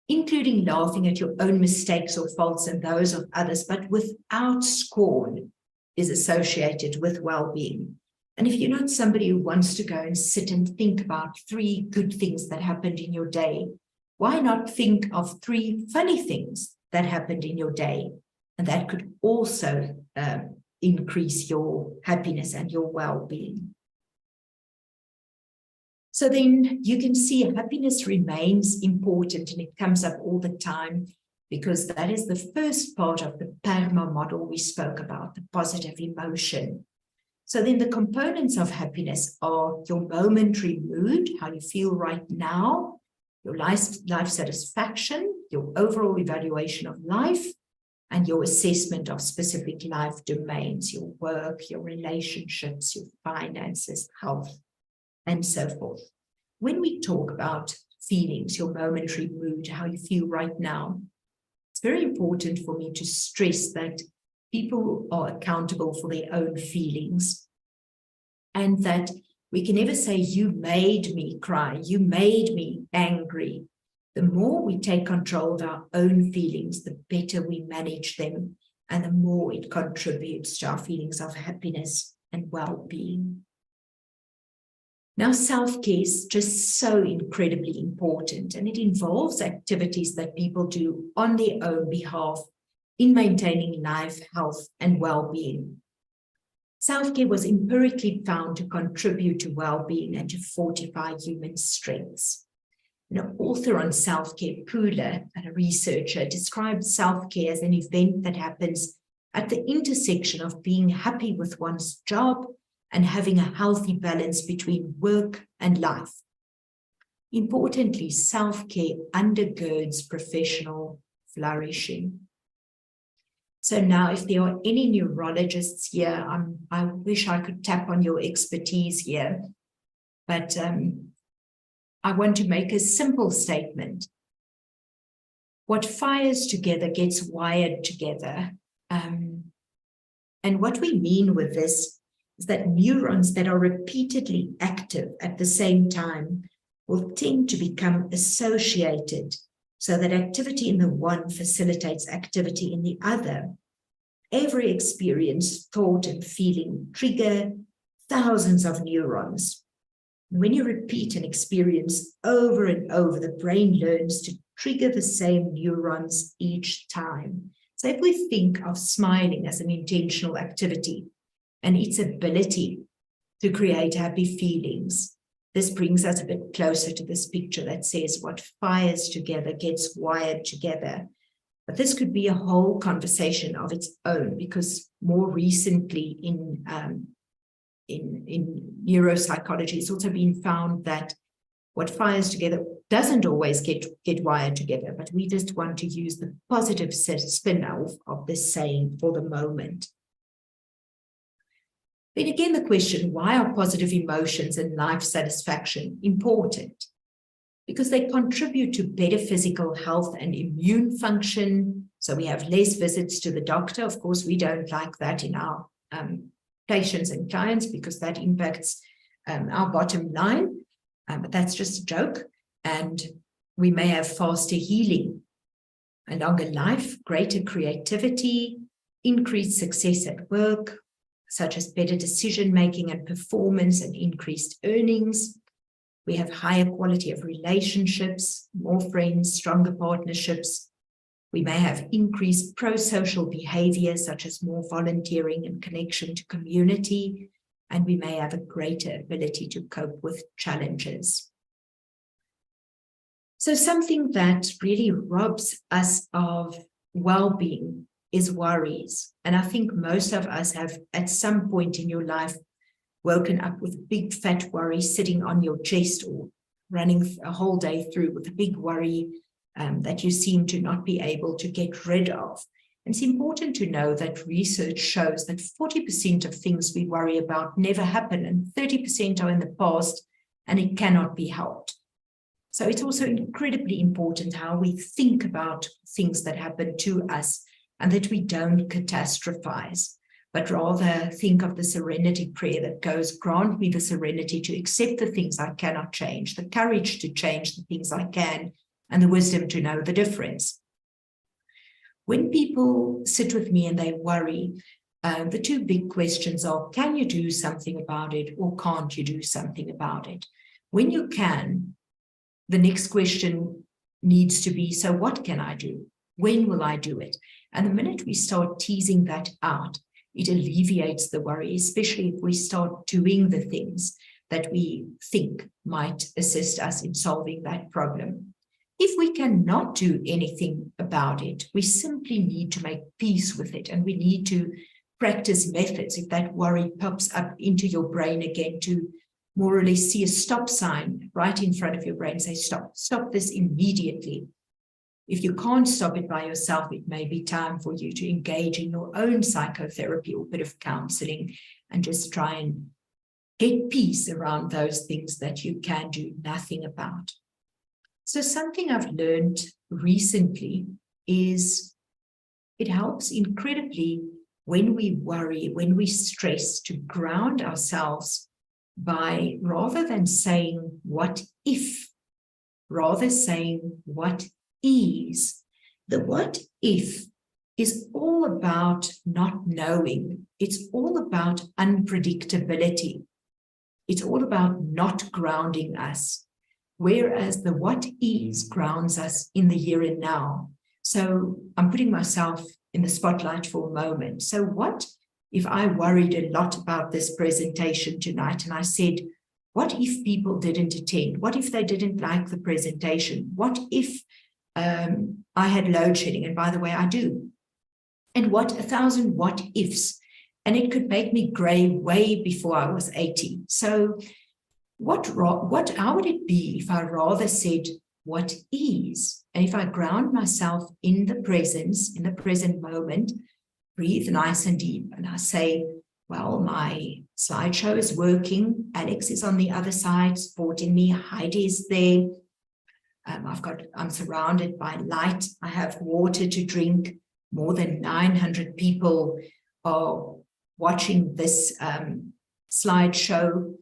including laughing at your own mistakes or faults and those of others, but without scorn, is associated with well-being. And if you're not somebody who wants to go and sit and think about 3 good things that happened in your day, why not think of 3 funny things that happened in your day? And that could also increase your happiness and your well-being. So then you can see happiness remains important, and it comes up all the time because that is the first part of the PERMA model we spoke about, the positive emotion. So then the components of happiness are your momentary mood, how you feel right now, your life satisfaction, your overall evaluation of life, and your assessment of specific life domains, your work, your relationships, your finances, health, and so forth. When we talk about feelings, your momentary mood, how you feel right now, it's very important for me to stress that people are accountable for their own feelings, and that we can never say, you made me cry, you made me angry. The more we take control of our own feelings, the better we manage them, and the more it contributes to our feelings of happiness and well-being. Now, self-care is just so incredibly important, and it involves activities that people do on their own behalf in maintaining life, health, and well-being. Self-care was empirically found to contribute to well-being and to fortify human strengths. An author on self-care, Pooler, a researcher, described self-care as an event that happens at the intersection of being happy with one's job and having a healthy balance between work and life. Importantly, self-care undergirds professional flourishing. So now, if there are any neurologists here, I wish I could tap on your expertise here, but I want to make a simple statement. What fires together gets wired together. And what we mean with this is that neurons that are repeatedly active at the same time will tend to become associated so that activity in the one facilitates activity in the other. Every experience, thought, and feeling trigger thousands of neurons. When you repeat an experience over and over, the brain learns to trigger the same neurons each time. So if we think of smiling as an intentional activity and its ability to create happy feelings, this brings us a bit closer to this picture that says what fires together gets wired together. But this could be a whole conversation of its own, because more recently in neuropsychology, it's also been found that what fires together doesn't always get wired together, but we just want to use the positive spin of this saying for the moment. Then again, the question, why are positive emotions and life satisfaction important? Because they contribute to better physical health and immune function. So we have less visits to the doctor. Of course, we don't like that in our patients and clients, because that impacts our bottom line. But that's just a joke. And we may have faster healing, a longer life, greater creativity, increased success at work, such as better decision-making and performance and increased earnings. We have higher quality of relationships, more friends, stronger partnerships. We may have increased pro-social behavior, such as more volunteering and connection to community, and we may have a greater ability to cope with challenges. So something that really robs us of well-being is worries. And I think most of us have, at some point in your life, woken up with a big fat worry sitting on your chest, or running a whole day through with a big worry that you seem to not be able to get rid of. And it's important to know that research shows that 40% of things we worry about never happen, and 30% are in the past, and it cannot be helped. So it's also incredibly important how we think about things that happen to us, and that we don't catastrophize, but rather think of the serenity prayer that goes, grant me the serenity to accept the things I cannot change, the courage to change the things I can, and the wisdom to know the difference. When people sit with me and they worry, the two big questions are, can you do something about it, or can't you do something about it? When you can, the next question needs to be, so what can I do? When will I do it? And the minute we start teasing that out, it alleviates the worry, especially if we start doing the things that we think might assist us in solving that problem. If we cannot do anything about it, we simply need to make peace with it, and we need to practice methods. If that worry pops up into your brain again, to more or less see a stop sign right in front of your brain, say, stop this immediately. If you can't stop it by yourself, it may be time for you to engage in your own psychotherapy or a bit of counseling, and just try and get peace around those things that you can do nothing about. So something I've learned recently is it helps incredibly when we worry, when we stress, to ground ourselves by, rather than saying what if, rather saying what is. The what if is all about not knowing. It's all about unpredictability. It's all about not grounding us. Whereas the what is grounds us in the here and now. So I'm putting myself in the spotlight for a moment. So what if I worried a lot about this presentation tonight, and I said, what if people didn't attend? What if they didn't like the presentation? What if I had load shedding? And by the way, I do. And 1,000 what ifs. And it could make me gray way before I was 80. So how would it be if I rather said what is? And if I ground myself in the presence, in the present moment, breathe nice and deep, and I say, well, my slideshow is working. Alex is on the other side supporting me. Heidi is there. I'm surrounded by light. I have water to drink. More than 900 people are watching this slideshow.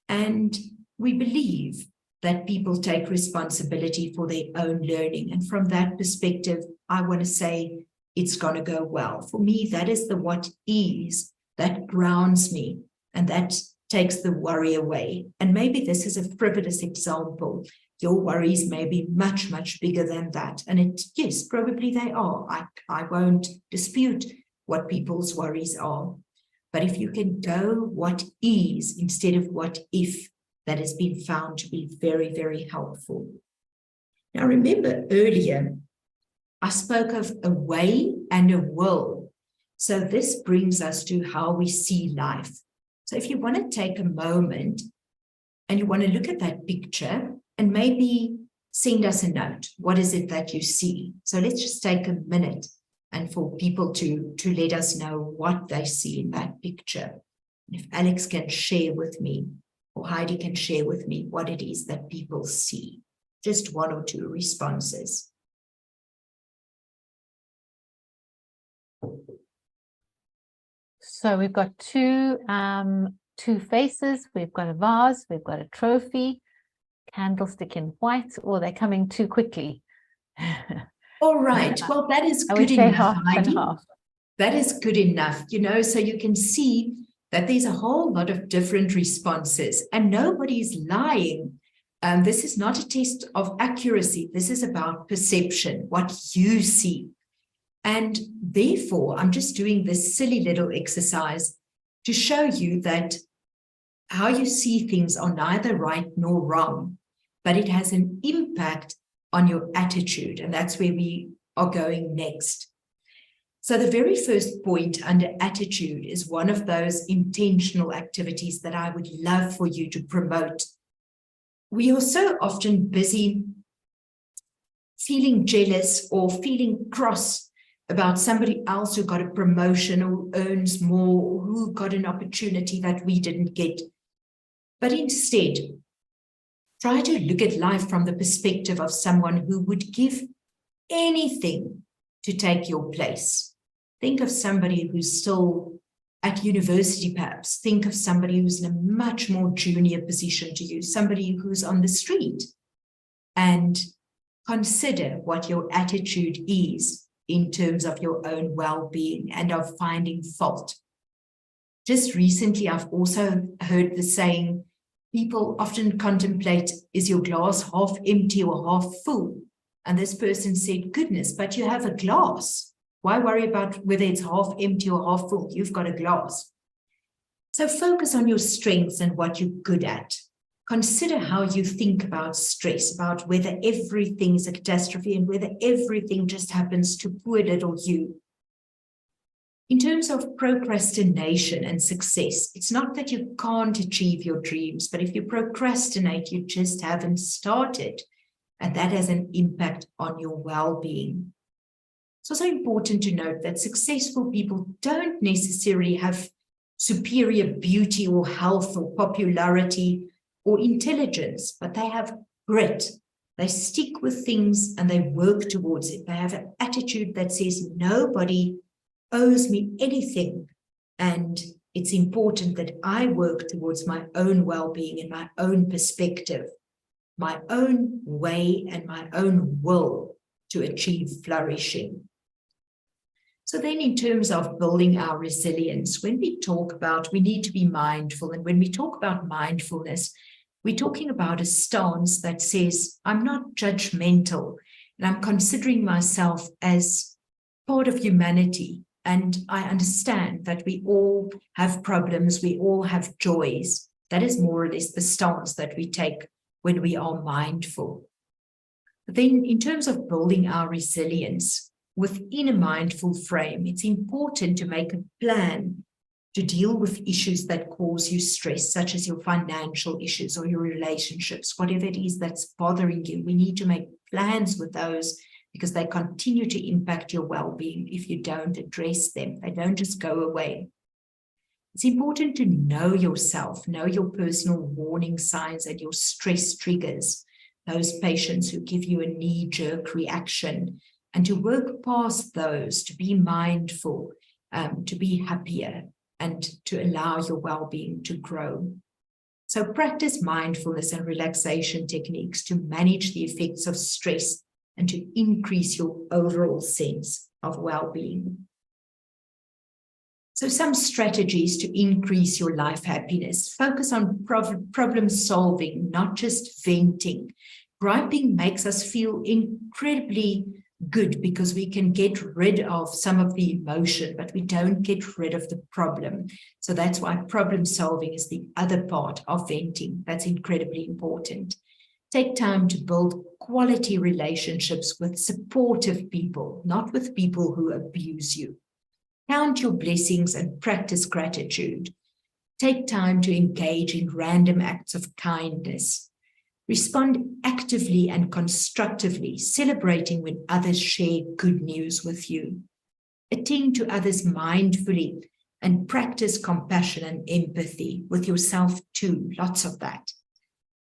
And we believe that people take responsibility for their own learning. And from that perspective, I want to say it's going to go well. For me, that is the what is that grounds me, and that takes the worry away. And maybe this is a frivolous example, Your worries may be much, much bigger than that. And yes, probably they are. I won't dispute what people's worries are. But if you can go what is instead of what if, that has been found to be very, very helpful. Now, remember earlier, I spoke of a way and a will. So this brings us to how we see life. So if you want to take a moment and you want to look at that picture and maybe send us a note. What is it that you see? So let's just take a minute and for people to let us know what they see in that picture. If Alex can share with me, or Heidi can share with me what it is that people see. Just one or two responses. So we've got two faces, we've got a vase, we've got a trophy, candlestick in white, or they're coming too quickly. All right, well, that is good enough, Heidi. That is good enough, so you can see that there's a whole lot of different responses and nobody's lying. This is not a test of accuracy. This is about perception, what you see. And therefore, I'm just doing this silly little exercise to show you that how you see things are neither right nor wrong, but it has an impact on your attitude. And that's where we are going next. So the very first point under attitude is one of those intentional activities that I would love for you to promote. We are so often busy feeling jealous or feeling cross about somebody else who got a promotion or who earns more or who got an opportunity that we didn't get. But instead, try to look at life from the perspective of someone who would give anything to take your place. Think of somebody who's still at university, perhaps. Think of somebody who's in a much more junior position to you, somebody who's on the street. And consider what your attitude is in terms of your own well-being and of finding fault. Just recently, I've also heard the saying, people often contemplate, is your glass half empty or half full? And this person said, goodness, but you have a glass. Why worry about whether it's half empty or half full? You've got a glass. So focus on your strengths and what you're good at. Consider how you think about stress, about whether everything is a catastrophe and whether everything just happens to poor little you. In terms of procrastination and success, it's not that you can't achieve your dreams, but if you procrastinate, you just haven't started. And that has an impact on your well-being. It's also important to note that successful people don't necessarily have superior beauty or health or popularity or intelligence, but they have grit. They stick with things and they work towards it. They have an attitude that says nobody owes me anything. And it's important that I work towards my own well-being and my own perspective, my own way and my own will to achieve flourishing. So then in terms of building our resilience, when we talk about we need to be mindful, and when we talk about mindfulness, we're talking about a stance that says, I'm not judgmental, and I'm considering myself as part of humanity. And I understand that we all have problems, we all have joys. That is more or less the stance that we take when we are mindful. But then in terms of building our resilience, within a mindful frame, it's important to make a plan to deal with issues that cause you stress, such as your financial issues or your relationships, whatever it is that's bothering you. We need to make plans with those because they continue to impact your well-being if you don't address them. They don't just go away. It's important to know yourself, know your personal warning signs and your stress triggers, those patients who give you a knee-jerk reaction, and to work past those, to be mindful, to be happier, and to allow your well-being to grow. So practice mindfulness and relaxation techniques to manage the effects of stress and to increase your overall sense of well-being. So some strategies to increase your life happiness. Focus on problem solving, not just venting. Griping makes us feel incredibly good because we can get rid of some of the emotion, but we don't get rid of the problem. So that's why problem solving is the other part of venting. That's incredibly important. Take time to build quality relationships with supportive people, not with people who abuse you. Count your blessings and practice gratitude. Take time to engage in random acts of kindness. Respond actively and constructively, celebrating when others share good news with you. Attend to others mindfully and practice compassion and empathy with yourself too, lots of that.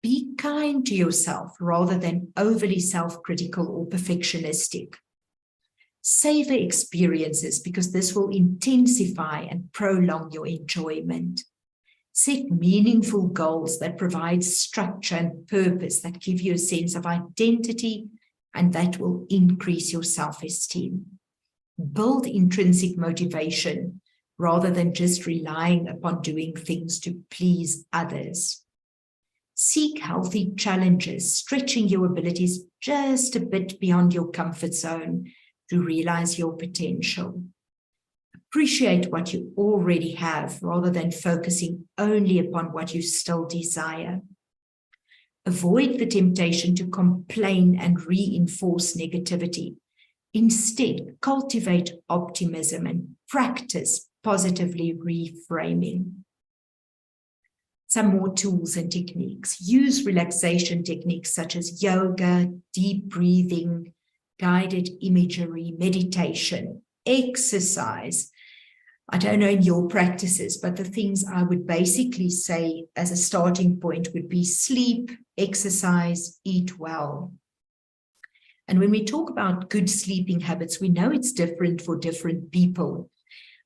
Be kind to yourself rather than overly self-critical or perfectionistic. Savor experiences because this will intensify and prolong your enjoyment. Set meaningful goals that provide structure and purpose, that give you a sense of identity, and that will increase your self-esteem. Build intrinsic motivation rather than just relying upon doing things to please others. Seek healthy challenges, stretching your abilities just a bit beyond your comfort zone to realize your potential. Appreciate what you already have rather than focusing only upon what you still desire. Avoid the temptation to complain and reinforce negativity. Instead, cultivate optimism and practice positively reframing. Some more tools and techniques. Use relaxation techniques such as yoga, deep breathing, guided imagery, meditation, exercise. I don't know in your practices, but the things I would basically say as a starting point would be sleep, exercise, eat well. And when we talk about good sleeping habits, we know it's different for different people.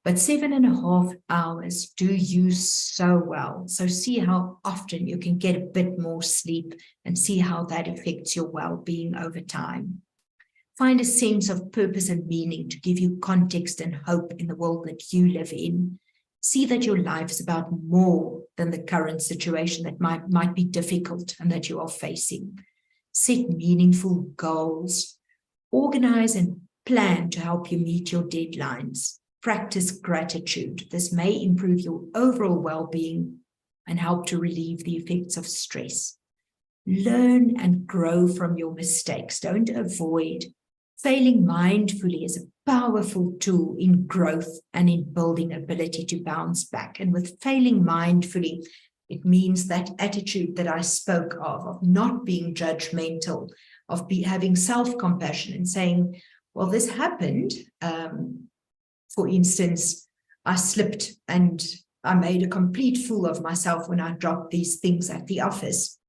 But 7.5 hours do you so well. So see how often you can get a bit more sleep and see how that affects your well-being over time. Find a sense of purpose and meaning to give you context and hope in the world that you live in. See that your life is about more than the current situation that might be difficult and that you are facing. Set meaningful goals. Organize and plan to help you meet your deadlines. Practice gratitude. This may improve your overall well-being and help to relieve the effects of stress. Learn and grow from your mistakes. Don't avoid. Failing mindfully is a powerful tool in growth and in building ability to bounce back. And with failing mindfully, it means that attitude that I spoke of not being judgmental, of having self-compassion and saying, well, this happened. For instance, I slipped and I made a complete fool of myself when I dropped these things at the office.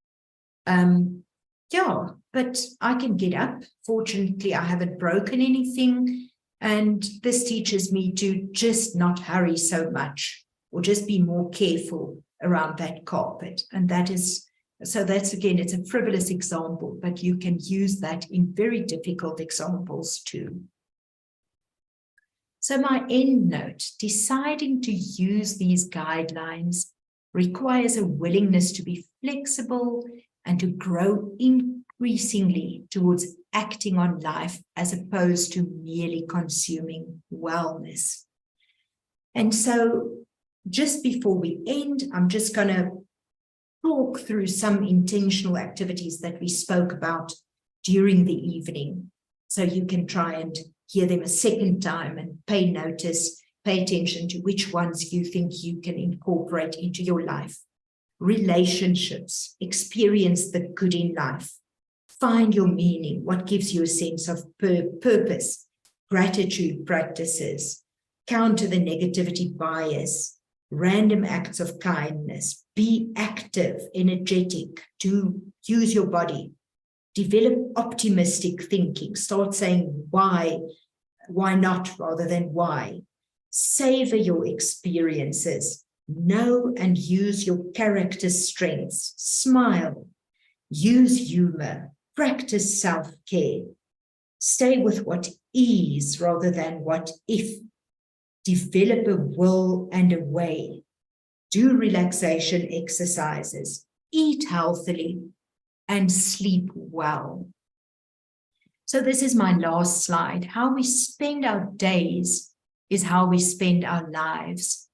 Yeah, but I can get up. Fortunately, I haven't broken anything. And this teaches me to just not hurry so much or just be more careful around that carpet. And that's again, it's a frivolous example, but you can use that in very difficult examples too. So my end note, deciding to use these guidelines requires a willingness to be flexible and to grow increasingly towards acting on life as opposed to merely consuming wellness. And so just before we end, I'm just going to talk through some intentional activities that we spoke about during the evening. So you can try and hear them a second time and pay attention to which ones you think you can incorporate into your life. Relationships, experience the good in life, find your meaning, what gives you a sense of purpose, gratitude practices, counter the negativity bias, random acts of kindness, be active, energetic, use your body, develop optimistic thinking, start saying why not rather than why, savor your experiences, know and use your character's strengths, smile, use humor, practice self-care, stay with what is rather than what if, develop a will and a way, do relaxation exercises, eat healthily, and sleep well. So this is my last slide. How we spend our days is how we spend our lives.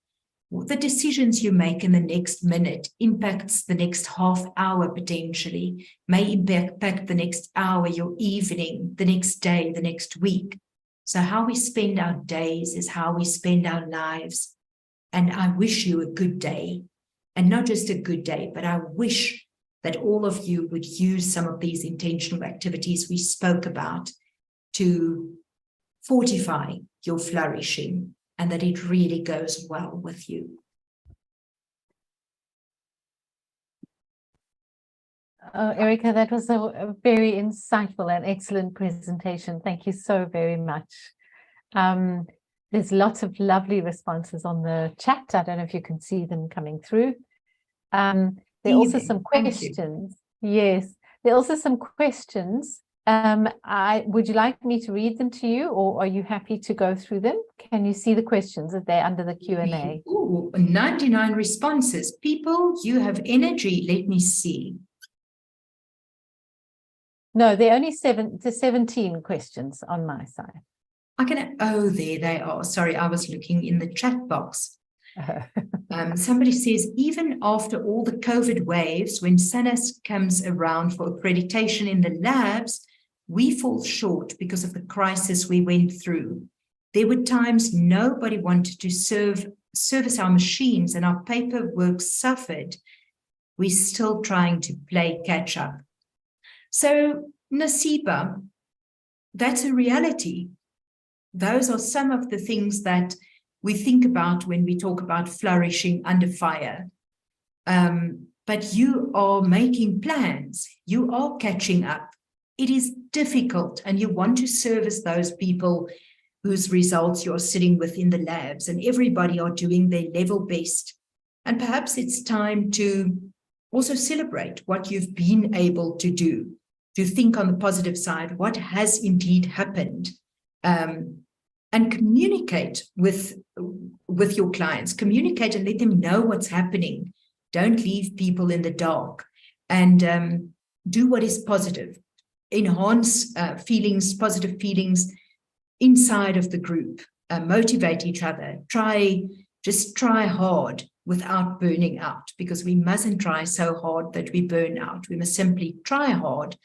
The decisions you make in the next minute impacts the next half hour potentially, may impact the next hour, your evening, the next day, the next week. So how we spend our days is how we spend our lives. And I wish you a good day. And not just a good day, but I wish that all of you would use some of these intentional activities we spoke about to fortify your flourishing, and that it really goes well with you. Erica, that was a very insightful and excellent presentation. Thank you so very much. There's lots of lovely responses on the chat. I don't know if you can see them coming through. There are also some questions. Yes, there are also some questions. Would you like me to read them to you, or are you happy to go through them? Can you see the questions? Are they under the Q&A? Ooh, 99 responses. People, you have energy. Let me see. No, there are only 17 questions on my side. Oh, there they are. Sorry, I was looking in the chat box. Somebody says, even after all the COVID waves, when SANAS comes around for accreditation in the labs, we fall short because of the crisis we went through. There were times nobody wanted to service our machines and our paperwork suffered. We're still trying to play catch up. So, Nasiba, that's a reality. Those are some of the things that we think about when we talk about flourishing under fire. But you are making plans. You are catching up. It is difficult, and you want to service those people whose results you're sitting with in the labs, and everybody are doing their level best. And perhaps it's time to also celebrate what you've been able to do, to think on the positive side, what has indeed happened, and communicate with your clients, communicate and let them know what's happening. Don't leave people in the dark, and do what is positive. Enhance positive feelings inside of the group, motivate each other, just try hard without burning out, because we mustn't try so hard that we burn out. We must simply try hard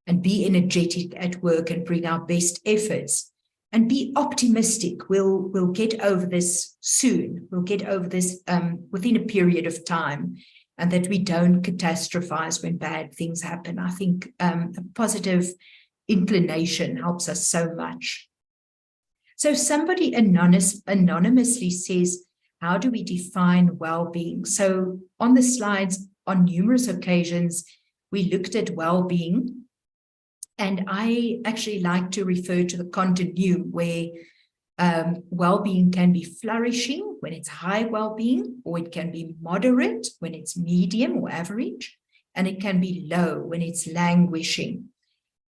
and be energetic at work and bring our best efforts and be optimistic. We'll get over this soon. We'll get over this within a period of time, and that we don't catastrophize when bad things happen. I think a positive inclination helps us so much. So somebody anonymously says, how do we define well-being? So on the slides, on numerous occasions, we looked at well-being, and I actually like to refer to the continuum where well-being can be flourishing when it's high well-being, or it can be moderate when it's medium or average, and it can be low when it's languishing.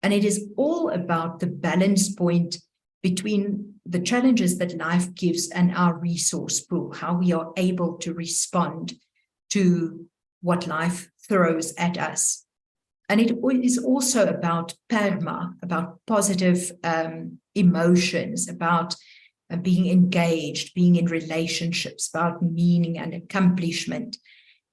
And it is all about the balance point between the challenges that life gives and our resource pool, how we are able to respond to what life throws at us. And it is also about perma, about positive emotions, about being engaged, being in relationships, about meaning and accomplishment.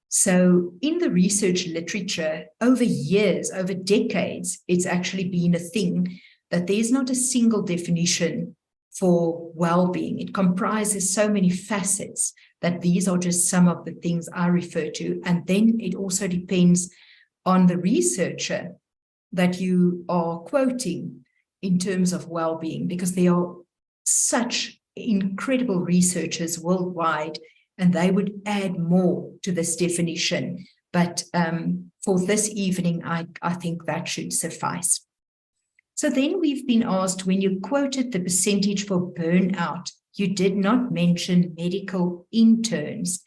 So in the research literature, over years, over decades, it's actually been a thing that there's not a single definition for well-being. It comprises so many facets that these are just some of the things I refer to. And then it also depends on the researcher that you are quoting in terms of well-being, because there are such incredible researchers worldwide, and they would add more to this definition. But for this evening, I think that should suffice. So then we've been asked, when you quoted the percentage for burnout, you did not mention medical interns.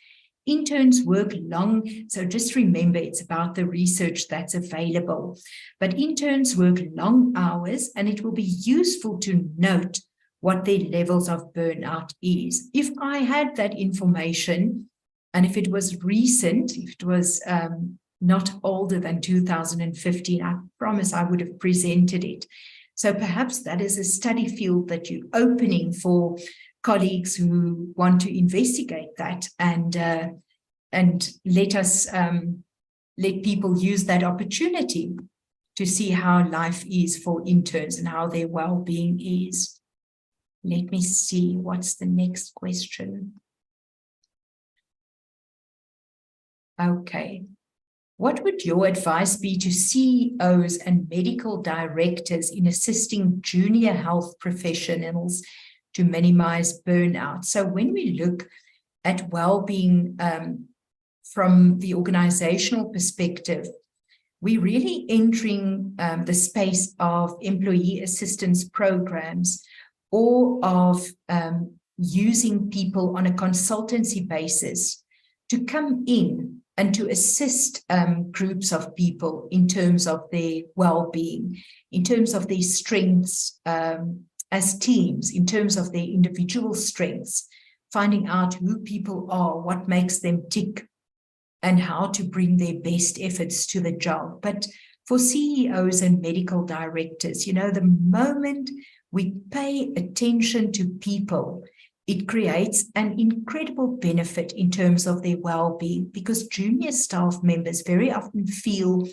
Interns work long, so just remember it's about the research that's available. But interns work long hours, and it will be useful to note what their levels of burnout is. If I had that information, and if it was recent, if it was not older than 2015. I promise I would have presented it. So perhaps that is a study field that you're opening for colleagues who want to investigate that, and let us let people use that opportunity to see how life is for interns and how their well-being is. Let me see, what's the next question? Okay. What would your advice be to CEOs and medical directors in assisting junior health professionals to minimize burnout? So when we look at well-being from the organizational perspective, we're really entering the space of employee assistance programs, or of using people on a consultancy basis to come in and to assist groups of people in terms of their well-being, in terms of their strengths as teams, in terms of their individual strengths, finding out who people are, what makes them tick, and how to bring their best efforts to the job. But for CEOs and medical directors, you know, the moment we pay attention to people, it creates an incredible benefit in terms of their well-being, because junior staff members very often feel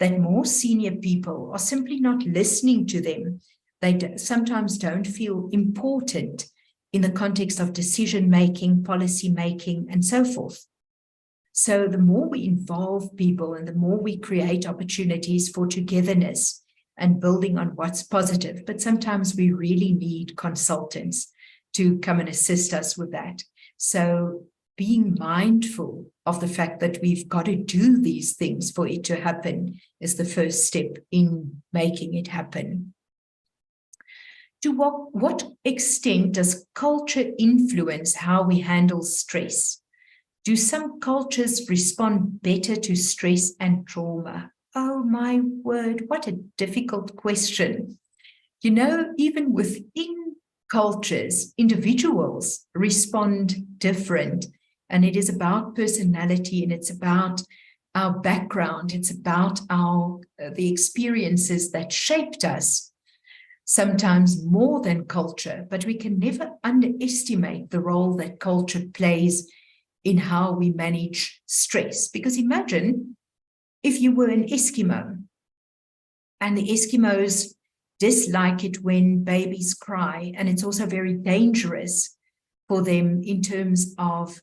that more senior people are simply not listening to them. They sometimes don't feel important in the context of decision-making, policy-making, and so forth. So the more we involve people and the more we create opportunities for togetherness and building on what's positive, but sometimes we really need consultants to come and assist us with that. So being mindful of the fact that we've got to do these things for it to happen is the first step in making it happen. To what extent does culture influence how we handle stress? Do some cultures respond better to stress and trauma? Oh my word, what a difficult question. You know, even within cultures, individuals respond different. And it is about personality, and it's about our background. It's about the experiences that shaped us, sometimes more than culture. But we can never underestimate the role that culture plays in how we manage stress. Because imagine if you were an Eskimo, and the Eskimos dislike it when babies cry, and it's also very dangerous for them in terms of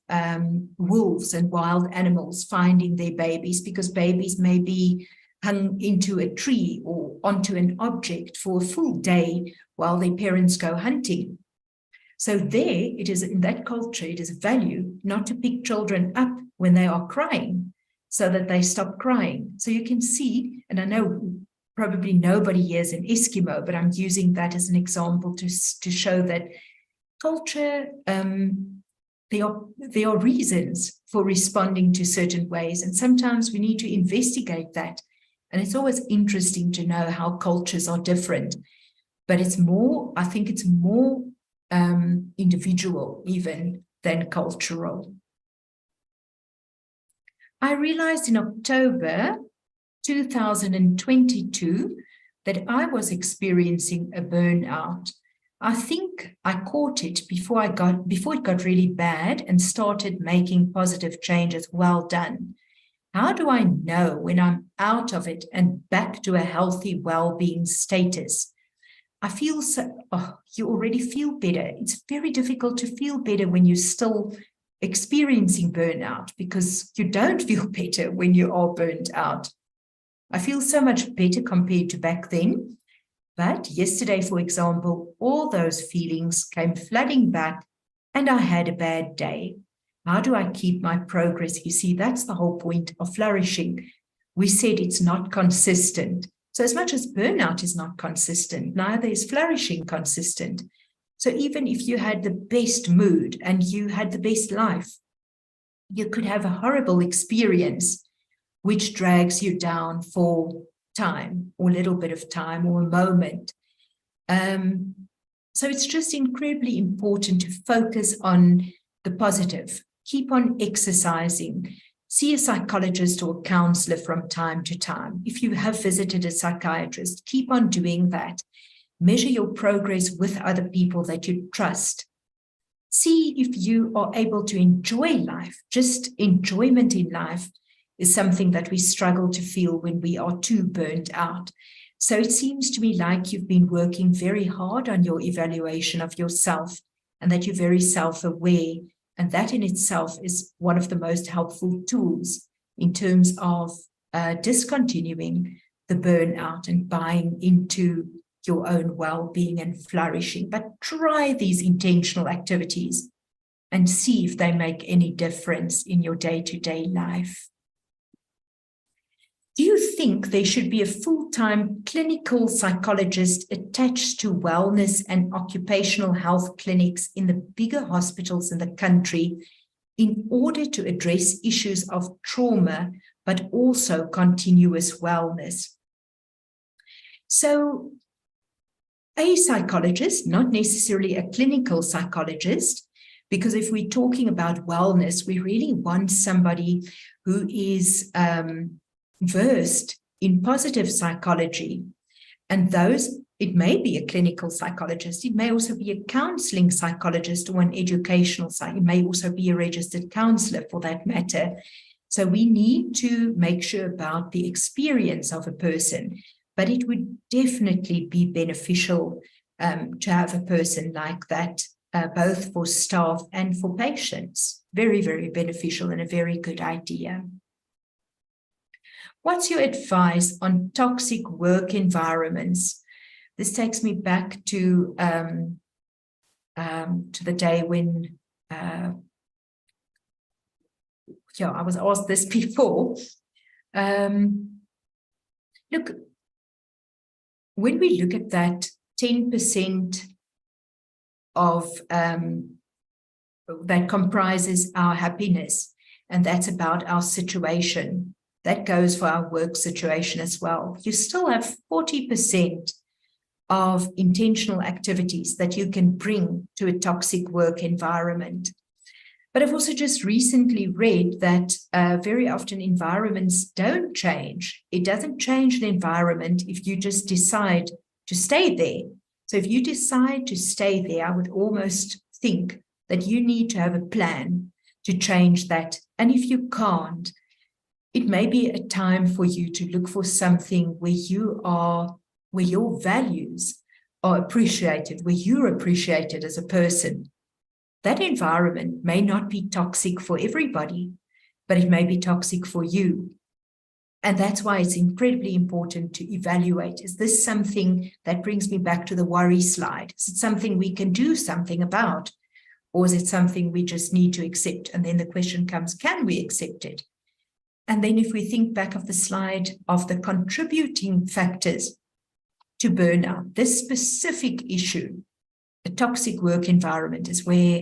wolves and wild animals finding their babies, because babies may be hung into a tree or onto an object for a full day while their parents go hunting. So there, it is in that culture, it is a value not to pick children up when they are crying so that they stop crying. So you can see, and I know probably nobody here is an Eskimo, but I'm using that as an example to show that culture, there are reasons for responding to certain ways, and sometimes we need to investigate that. And it's always interesting to know how cultures are different, but it's more, I think it's more individual even than cultural. I realized in October 2022 that I was experiencing a burnout. I think I caught it before it got really bad and started making positive changes. Well done. How do I know when I'm out of it and back to a healthy well-being status? I feel you already feel better. It's very difficult to feel better when you're still experiencing burnout, because you don't feel better when you are burnt out. I feel so much better compared to back then. But yesterday, for example, all those feelings came flooding back and I had a bad day. How do I keep my progress? You see, that's the whole point of flourishing. We said it's not consistent. So as much as burnout is not consistent, neither is flourishing consistent. So even if you had the best mood and you had the best life, you could have a horrible experience which drags you down for time, or a little bit of time, or a moment. So it's just incredibly important to focus on the positive. Keep on exercising. See a psychologist or a counselor from time to time. If you have visited a psychiatrist, keep on doing that. Measure your progress with other people that you trust. See if you are able to enjoy life. Just enjoyment in life is something that we struggle to feel when we are too burnt out. So it seems to me like you've been working very hard on your evaluation of yourself and that you're very self-aware. And that in itself is one of the most helpful tools in terms of discontinuing the burnout and buying into your own well-being and flourishing. But try these intentional activities and see if they make any difference in your day-to-day life. Do you think there should be a full-time clinical psychologist attached to wellness and occupational health clinics in the bigger hospitals in the country in order to address issues of trauma, but also continuous wellness? So, a psychologist, not necessarily a clinical psychologist, because if we're talking about wellness, we really want somebody who is versed in positive psychology. And those, it may be a clinical psychologist, it may also be a counseling psychologist or an educational psychologist, it may also be a registered counselor for that matter. So we need to make sure about the experience of a person, but it would definitely be beneficial to have a person like that, both for staff and for patients. Very, very beneficial and a very good idea. What's your advice on toxic work environments? This takes me back to the day when, I was asked this before. Look, when we look at that 10% of that comprises our happiness, and that's about our situation. That goes for our work situation as well. You still have 40% of intentional activities that you can bring to a toxic work environment. But I've also just recently read that very often environments don't change. It doesn't change the environment if you just decide to stay there. So if you decide to stay there, I would almost think that you need to have a plan to change that. And if you can't, it may be a time for you to look for something where where your values are appreciated, where you're appreciated as a person. That environment may not be toxic for everybody, but it may be toxic for you. And that's why it's incredibly important to evaluate. Is this something that brings me back to the worry slide? Is it something we can do something about? Or is it something we just need to accept? And then the question comes, can we accept it? And then if we think back of the slide of the contributing factors to burnout, this specific issue, a toxic work environment, is where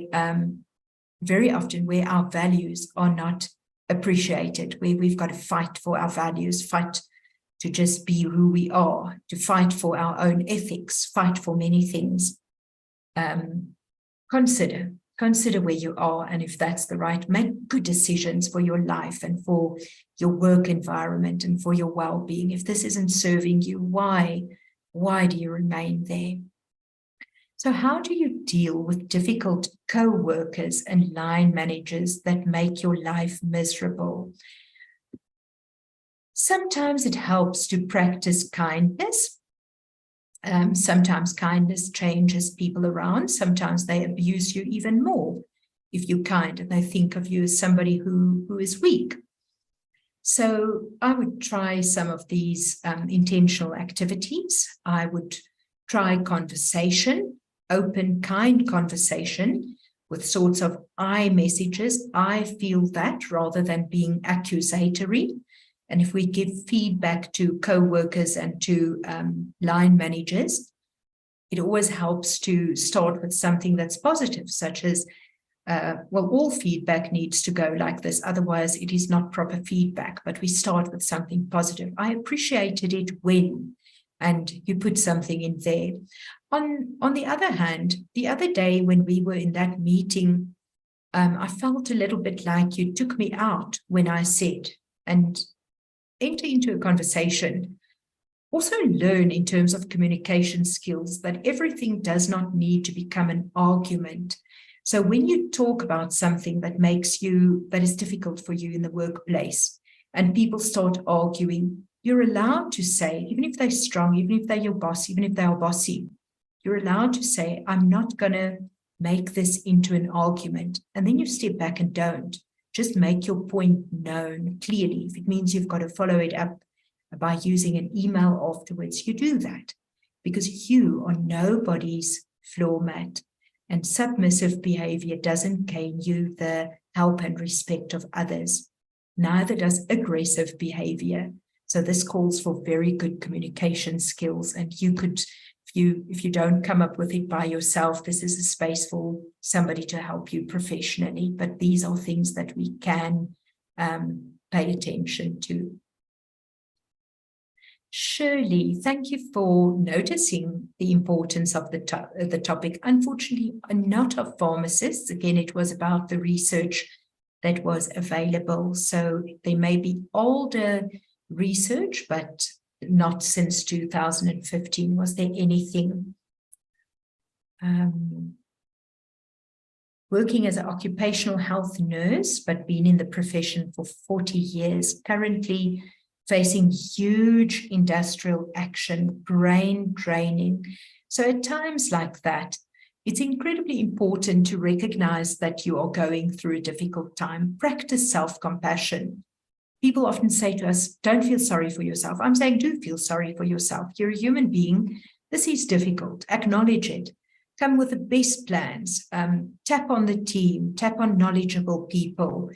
very often where our values are not appreciated, where we've got to fight for our values, fight to just be who we are, to fight for our own ethics, fight for many things. Consider where you are, and if that's the right, make good decisions for your life and for your work environment and for your well-being. If this isn't serving you, why do you remain there? So how do you deal with difficult co-workers and line managers that make your life miserable? Sometimes it helps to practice kindness. Sometimes kindness changes people around. Sometimes they abuse you even more if you're kind and they think of you as somebody who is weak. So I would try some of these intentional activities. I would try conversation, open, kind conversation with sorts of I messages. I feel that, rather than being accusatory. And if we give feedback to co-workers and to line managers, it always helps to start with something that's positive, such as, all feedback needs to go like this, otherwise it is not proper feedback, but we start with something positive. I appreciated it when, and you put something in there. On the other hand, the other day when we were in that meeting I felt a little bit like you took me out when I said, and enter into a conversation. Also learn in terms of communication skills that everything does not need to become an argument. So when you talk about something that is difficult for you in the workplace, and people start arguing, you're allowed to say, even if they're strong, even if they're your boss, even if they are bossy, you're allowed to say, I'm not going to make this into an argument. And then you step back and don't. Just make your point known clearly. If it means you've got to follow it up by using an email afterwards, you do that, because you are nobody's floor mat, and submissive behavior doesn't gain you the help and respect of others. Neither does aggressive behavior. So this calls for very good communication skills, and you could, if you don't come up with it by yourself, this is a space for somebody to help you professionally, but these are things that we can pay attention to. Shirley, thank you for noticing the importance of the topic. Unfortunately, I'm not a pharmacist. Again, it was about the research that was available. So there may be older research, but not since 2015. Was there anything? Working as an occupational health nurse, but been in the profession for 40 years, currently facing huge industrial action, brain draining. So at times like that, it's incredibly important to recognize that you are going through a difficult time. Practice self-compassion. People often say to us, don't feel sorry for yourself. I'm saying, do feel sorry for yourself. You're a human being. This is difficult. Acknowledge it. Come with the best plans. Tap on the team. Tap on knowledgeable people.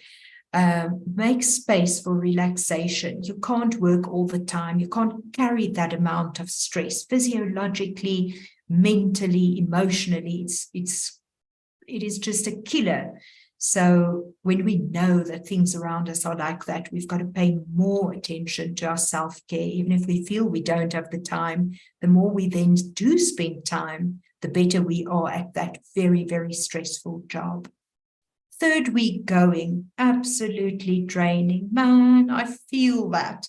Make space for relaxation. You can't work all the time. You can't carry that amount of stress physiologically, mentally, emotionally. It is just a killer. So when we know that things around us are like that, we've got to pay more attention to our self-care. Even if we feel we don't have the time, the more we then do spend time, the better we are at that very, very stressful job. Third week going, absolutely draining. Man, I feel that.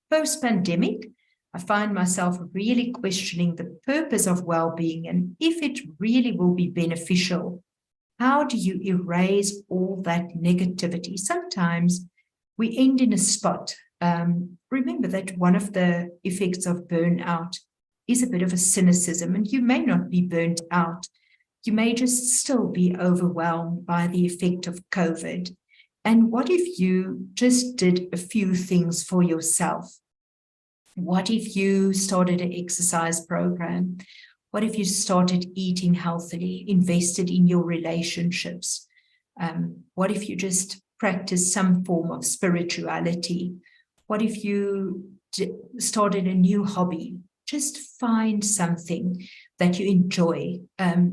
Post-pandemic, I find myself really questioning the purpose of well-being and if it really will be beneficial. How do you erase all that negativity? Sometimes we end in a spot. Remember that one of the effects of burnout is a bit of a cynicism, and you may not be burnt out. You may just still be overwhelmed by the effect of COVID. And what if you just did a few things for yourself? What if you started an exercise program? What if you started eating healthily, invested in your relationships? What if you just practice some form of spirituality? What if you started a new hobby? Just find something that you enjoy,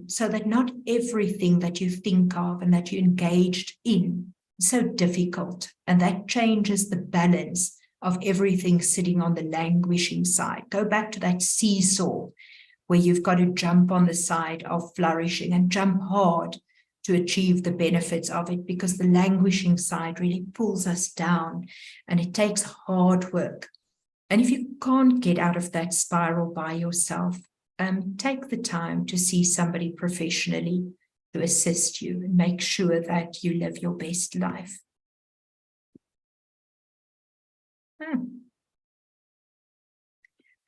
so that not everything that you think of and that you engaged in is so difficult, and that changes the balance of everything sitting on the languishing side. Go back to that seesaw where you've got to jump on the side of flourishing and jump hard to achieve the benefits of it, because the languishing side really pulls us down and it takes hard work. And if you can't get out of that spiral by yourself, take the time to see somebody professionally to assist you and make sure that you live your best life.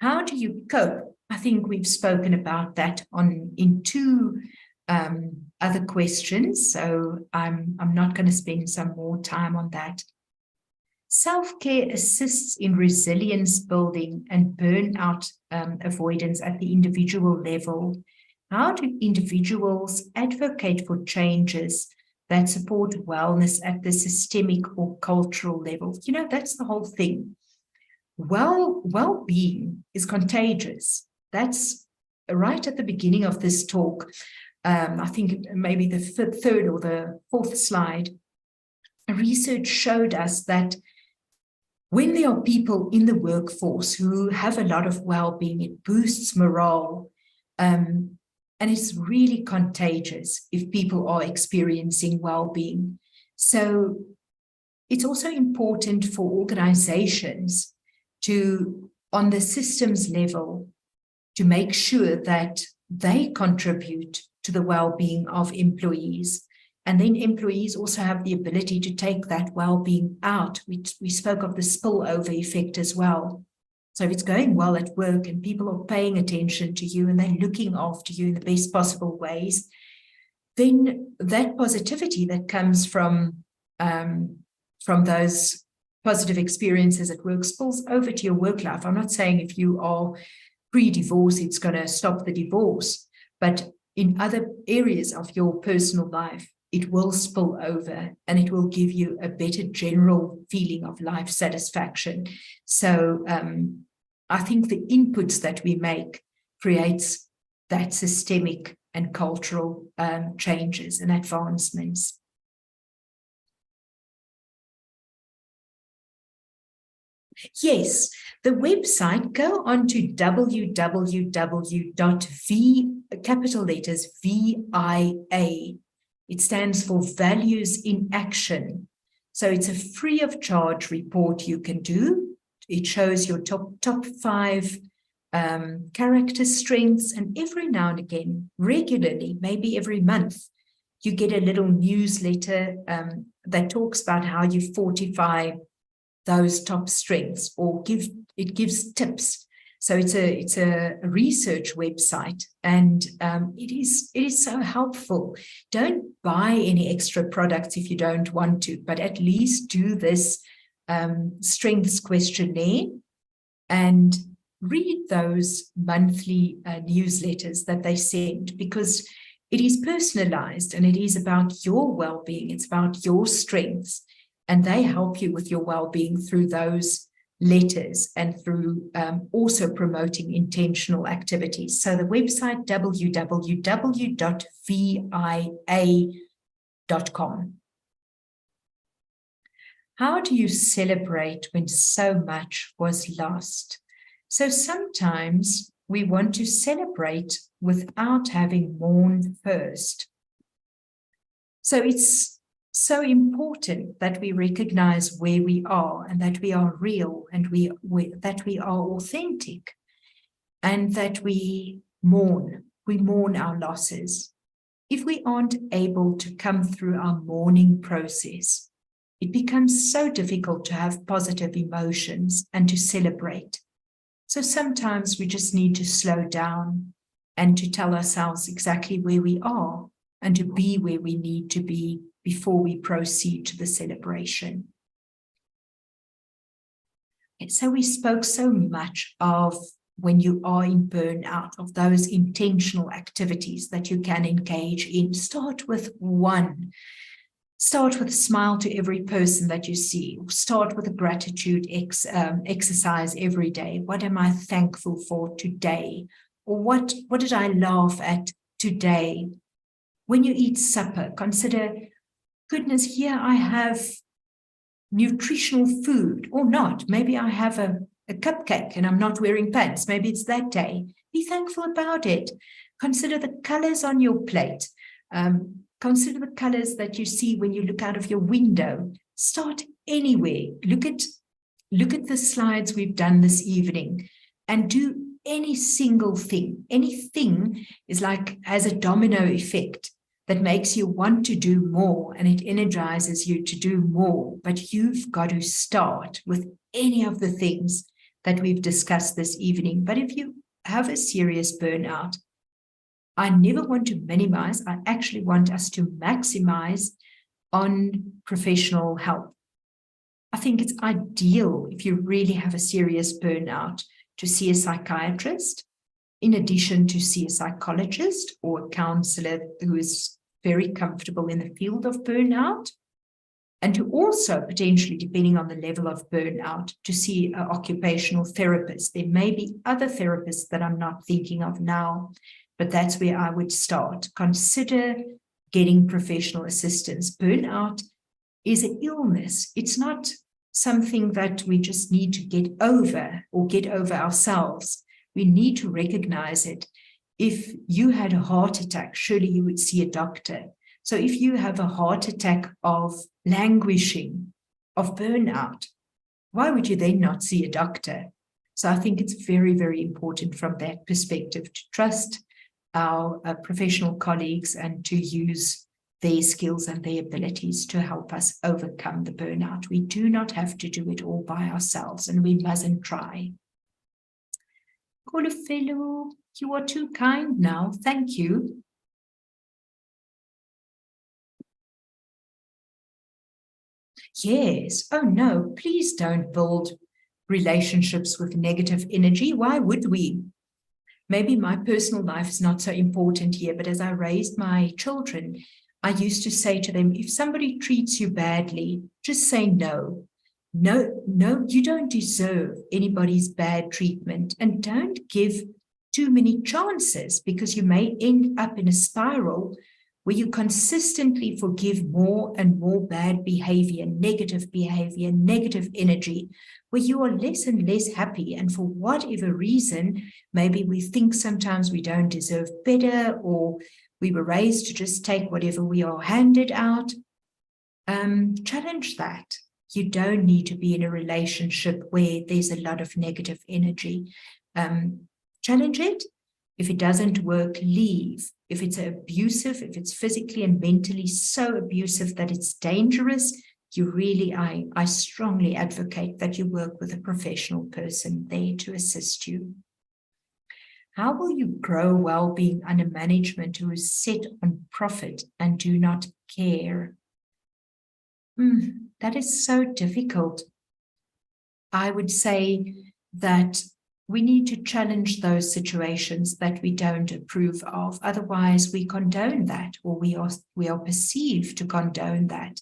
How do you cope? I think we've spoken about that in two other questions, so I'm not going to spend some more time on that. Self-care assists in resilience building and burnout avoidance at the individual level. How do individuals advocate for changes that support wellness at the systemic or cultural level? You know, that's the whole thing. Well-being is contagious. That's right at the beginning of this talk. I think maybe the third or the fourth slide. Research showed us that when there are people in the workforce who have a lot of well-being, it boosts morale. And it's really contagious if people are experiencing well-being. So it's also important for organizations to, on the systems level, to make sure that they contribute to the well-being of employees. And then employees also have the ability to take that well-being out. We spoke of the spillover effect as well. So if it's going well at work and people are paying attention to you and they're looking after you in the best possible ways, then that positivity that comes from those positive experiences at work spills over to your work life. I'm not saying if you are pre-divorce, it's going to stop the divorce, but in other areas of your personal life, it will spill over and it will give you a better general feeling of life satisfaction. So I think the inputs that we make creates that systemic and cultural changes and advancements. Yes, the website, go on to www.VIA. It stands for Values in Action. So it's a free of charge report you can do. It shows your top 5 character strengths, and every now and again, regularly, maybe every month, you get a little newsletter that talks about how you fortify those top strengths, or it gives tips. So it's a research website, and it is so helpful. Don't buy any extra products if you don't want to, but at least do this strengths questionnaire and read those monthly newsletters that they send, because it is personalized and it is about your well-being. It's about your strengths, and they help you with your well-being through those letters and through also promoting intentional activities. So the website, www.via.com. How do you celebrate when so much was lost? So sometimes we want to celebrate without having mourned first. So it's so important that we recognize where we are and that we are real and that we are authentic, and that we mourn our losses. If we aren't able to come through our mourning process, it becomes so difficult to have positive emotions and to celebrate. So sometimes we just need to slow down and to tell ourselves exactly where we are and to be where we need to be before we proceed to the celebration. And so we spoke so much of when you are in burnout, of those intentional activities that you can engage in. Start with one. Start with a smile to every person that you see. Start with a gratitude exercise every day. What am I thankful for today? Or what did I laugh at today? When you eat supper, consider, goodness, here I have nutritional food, or not. Maybe I have a cupcake and I'm not wearing pants. Maybe it's that day. Be thankful about it. Consider the colors on your plate. Consider the colors that you see when you look out of your window. Start anywhere. Look at the slides we've done this evening and do any single thing. Anything is has a domino effect that makes you want to do more, and it energizes you to do more. But you've got to start with any of the things that we've discussed this evening. But if you have a serious burnout, I never want to minimize. I actually want us to maximize on professional help. I think it's ideal, if you really have a serious burnout, to see a psychiatrist, in addition to see a psychologist or a counselor who is very comfortable in the field of burnout, and to also potentially, depending on the level of burnout, to see an occupational therapist. There may be other therapists that I'm not thinking of now, but that's where I would start. Consider getting professional assistance. Burnout is an illness. It's not something that we just need to get over or get over ourselves. We need to recognize it if you had a heart attack, surely you would see a doctor. So if you have a heart attack of languishing, of burnout, why would you then not see a doctor? So I think it's very, very important from that perspective to trust our professional colleagues and to use their skills and their abilities to help us overcome the burnout. We do not have to do it all by ourselves, and we mustn't try. Kolofelo, you are too kind now. Thank you. Yes. Oh, no, please don't build relationships with negative energy. Why would we? Maybe my personal life is not so important here, but as I raised my children, I used to say to them, if somebody treats you badly, just say no. No, you don't deserve anybody's bad treatment, and don't give too many chances, because you may end up in a spiral where you consistently forgive more and more bad behavior, negative energy, where you are less and less happy. And for whatever reason, maybe we think sometimes we don't deserve better, or we were raised to just take whatever we are handed out. Challenge that. You don't need to be in a relationship where there's a lot of negative energy. Challenge it. If it doesn't work, leave. If it's abusive, if it's physically and mentally so abusive that it's dangerous, you really, I strongly advocate that you work with a professional person there to assist you. How will you grow well-being under management who is set on profit and do not care? That is so difficult. I would say that we need to challenge those situations that we don't approve of. Otherwise, we condone that, or we are perceived to condone that.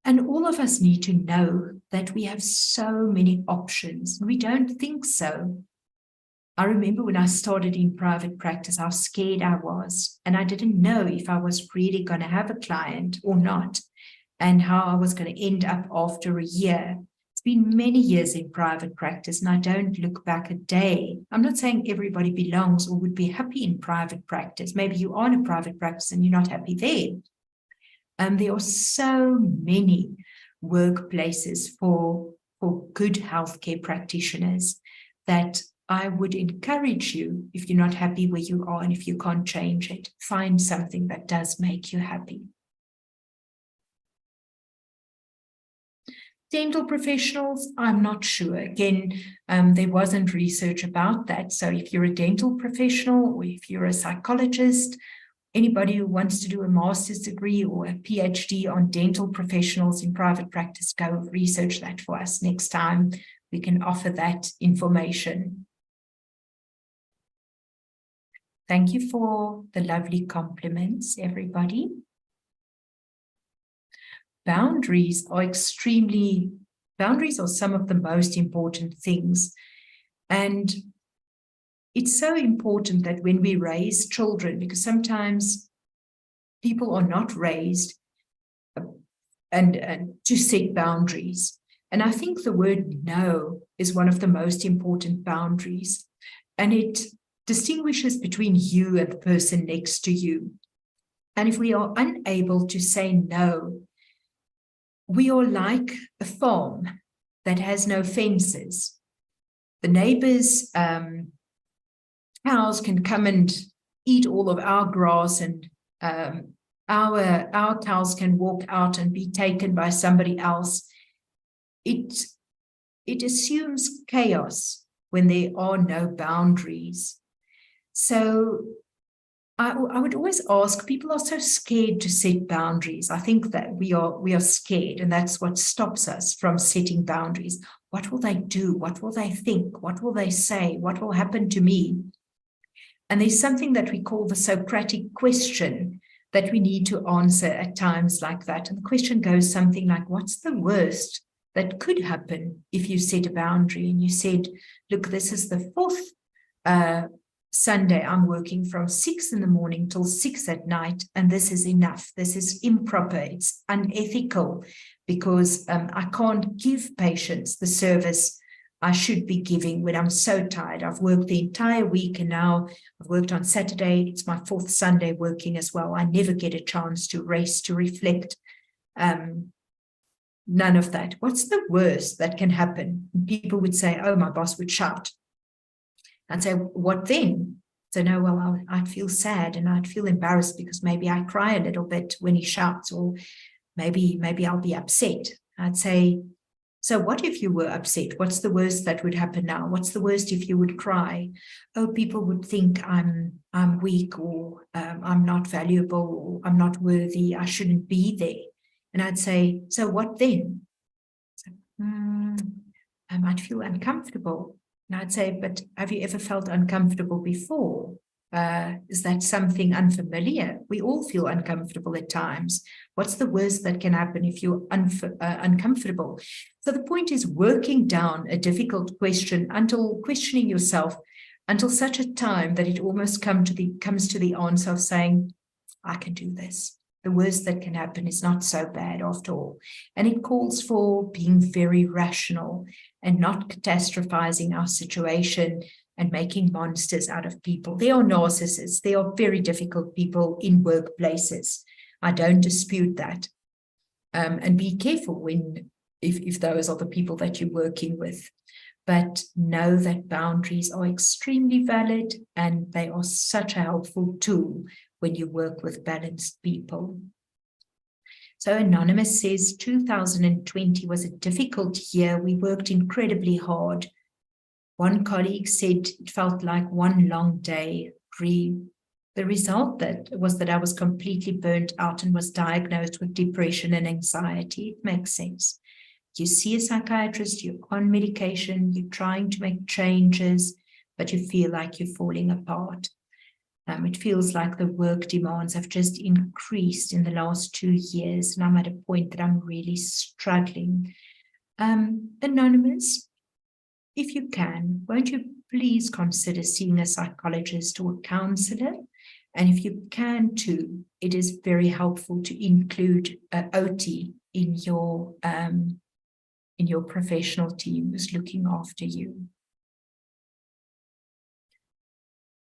And all of us need to know that we have so many options. We don't think so. I remember when I started in private practice, how scared I was. And I didn't know if I was really going to have a client or not, and how I was going to end up after a year. It's been many years in private practice, and I don't look back a day. I'm not saying everybody belongs or would be happy in private practice. Maybe you are in a private practice and you're not happy there. There are so many workplaces for good healthcare practitioners that I would encourage you, if you're not happy where you are and if you can't change it, find something that does make you happy. Dental professionals, I'm not sure. Again, there wasn't research about that. So if you're a dental professional, or if you're a psychologist, anybody who wants to do a master's degree or a PhD on dental professionals in private practice, go research that for us. Next time we can offer that information. Thank you for the lovely compliments, everybody. Boundaries are some of the most important things. And it's so important that when we raise children, because sometimes people are not raised and to set boundaries. And I think the word no is one of the most important boundaries. And it distinguishes between you and the person next to you. And if we are unable to say no, we are like a farm that has no fences. The neighbors' cows can come and eat all of our grass, and our cows can walk out and be taken by somebody else. It assumes chaos when there are no boundaries. So I would always ask, people are so scared to set boundaries. I think that we are scared, and that's what stops us from setting boundaries. What will they do? What will they think? What will they say? What will happen to me? And there's something that we call the Socratic question that we need to answer at times like that. And the question goes something like, what's the worst that could happen if you set a boundary? And you said, look, this is the fourth Sunday I'm working from 6 in the morning till 6 at night, and this is enough. This is improper. It's unethical, because I can't give patients the service I should be giving when I'm so tired. I've worked the entire week and now I've worked on Saturday. It's my 4th Sunday working as well. I never get a chance to rest, to reflect. None of that. What's the worst that can happen? People would say, oh, my boss would shout. I'd say, what then? So no, well, I'd feel sad and I'd feel embarrassed because maybe I cry a little bit when he shouts, or maybe I'll be upset. I'd say, so what if you were upset? What's the worst that would happen now? What's the worst if you would cry? Oh, people would think I'm weak, or I'm not valuable, or I'm not worthy. I shouldn't be there. And I'd say, so what then? So, I might feel uncomfortable. And I'd say, but have you ever felt uncomfortable before? Is that something unfamiliar? We all feel uncomfortable at times. What's the worst that can happen if you're uncomfortable? So the point is working down a difficult question until questioning yourself until such a time that it almost comes to the answer of saying, I can do this. The worst that can happen is not so bad after all. And it calls for being very rational and not catastrophizing our situation and making monsters out of people. They are narcissists. They are very difficult people in workplaces. I don't dispute that. And be careful if those are the people that you're working with. But know that boundaries are extremely valid and they are such a helpful tool when you work with balanced people. So Anonymous says 2020 was a difficult year. We worked incredibly hard. One colleague said it felt like one long day. The result was that I was completely burnt out and was diagnosed with depression and anxiety. It makes sense. You see a psychiatrist, you're on medication, you're trying to make changes, but you feel like you're falling apart. It feels like the work demands have just increased in the last 2 years, and I'm at a point that I'm really struggling. Anonymous, if you can, won't you please consider seeing a psychologist or a counselor? And if you can too, it is very helpful to include OT in your professional team who's looking after you.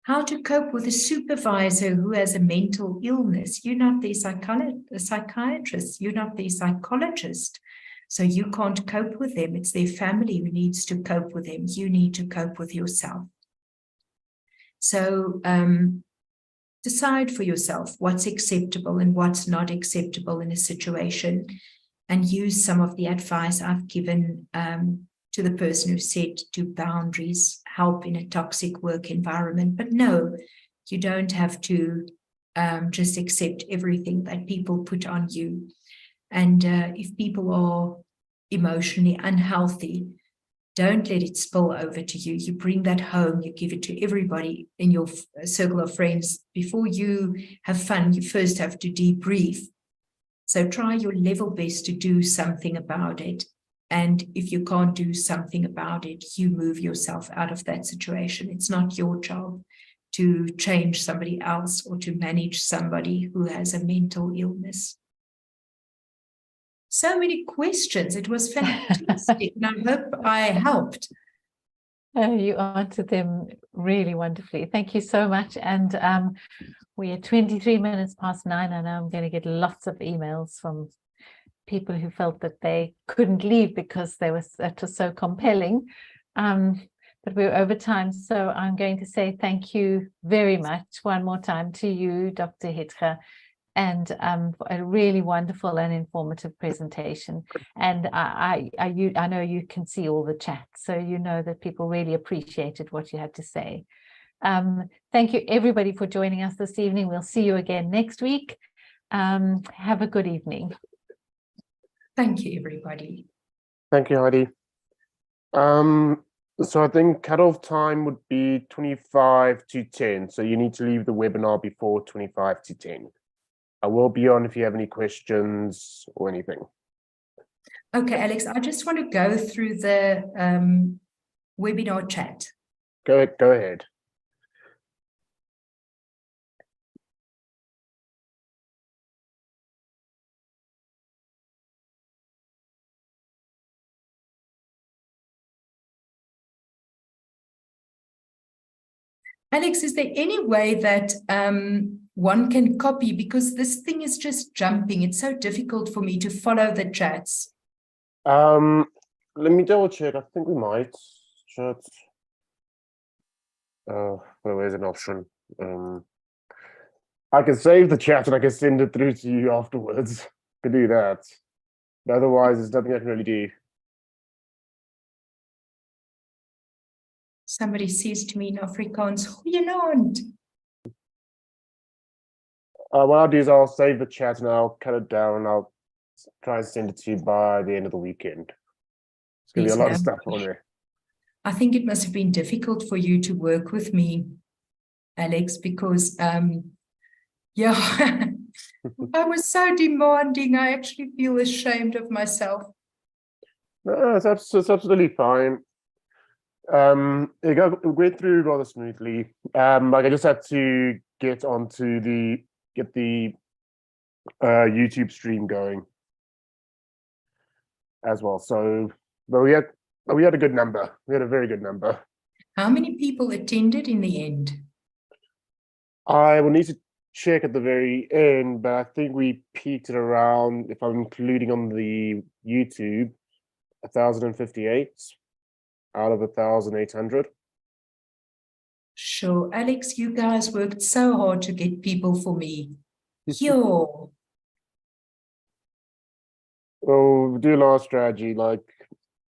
How to cope with a supervisor who has a mental illness. You're not the psychiatrist, you're not the psychologist. So you can't cope with them. It's their family who needs to cope with them. You need to cope with yourself. So decide for yourself what's acceptable and what's not acceptable in a situation, and use some of the advice I've given to the person who said do boundaries help in a toxic work environment. But no, you don't have to just accept everything that people put on you. And if people are emotionally unhealthy, don't let it spill over to you. You bring that home, you give it to everybody in your circle of friends. Before you have fun, you first have to debrief. So try your level best to do something about it. And if you can't do something about it, you move yourself out of that situation. It's not your job to change somebody else or to manage somebody who has a mental illness. So many questions. It was fantastic. And I hope I helped. You answered them really wonderfully. Thank you so much. And we are 23 minutes past 9, and I'm going to get lots of emails from people who felt that they couldn't leave because that was so compelling. But we're over time. So I'm going to say thank you very much one more time to you, Dr. Hitge, and for a really wonderful and informative presentation. And I know you can see all the chats, so you know that people really appreciated what you had to say. Thank you everybody for joining us this evening. We'll see you again next week. Have a good evening. Thank you, everybody. Thank you, Heidi. So I think cutoff time would be 25 to 10. So you need to leave the webinar before 25 to 10. I will be on if you have any questions or anything. Okay, Alex, I just want to go through the webinar chat. Go ahead. Alex, is there any way that one can copy? Because this thing is just jumping. It's so difficult for me to follow the chats. Let me double check. I think we might. Chat. Well, there's an option. I can save the chat and I can send it through to you afterwards. I can do that. But otherwise, there's nothing I can really do. Somebody says to me in Afrikaans, "Goeienaand." What I'll do is I'll save the chat and I'll cut it down and I'll try and send it to you by the end of the weekend. It's going to be a lot of stuff on there. I think it must have been difficult for you to work with me, Alex, because, yeah, I was so demanding. I actually feel ashamed of myself. No, it's absolutely fine. It went through rather smoothly. Like I just had to get the YouTube stream going as well. So, but we had a good number. We had a very good number. How many people attended in the end? I will need to check at the very end, but I think we peaked at around, if I'm including on the YouTube, 1,058 out of 1,800. Sure, Alex, you guys worked so hard to get people for me. Yo. Well, we do a lot of strategy. Like,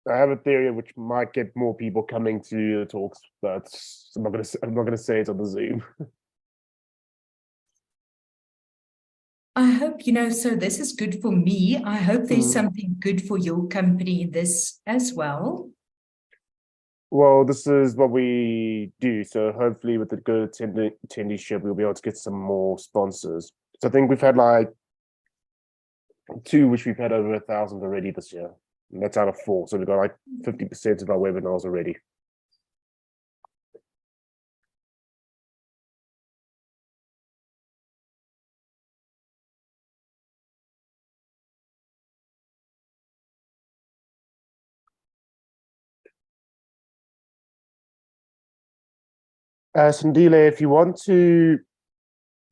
I have a theory which might get more people coming to the talks, but I'm not gonna say it on the Zoom. I hope, so this is good for me. I hope there's something good for your company in this as well. Well, this is what we do. So hopefully with the good attendeeship, we'll be able to get some more sponsors. So I think we've had like 2, which we've had over 1,000 already this year. And that's out of 4. So we've got like 50% of our webinars already. Sandile, if you want to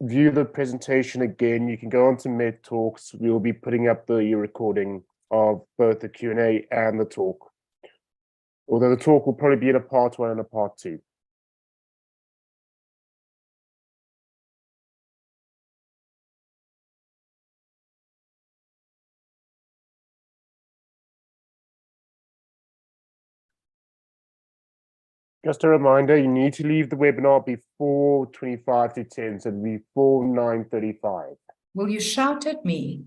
view the presentation again, you can go on to Med Talks. We'll be putting up the recording of both the Q&A and the talk. Although the talk will probably be in a part 1 and a part 2. Just a reminder, you need to leave the webinar before 25 to 10, so before 9:35. Will you shout at me?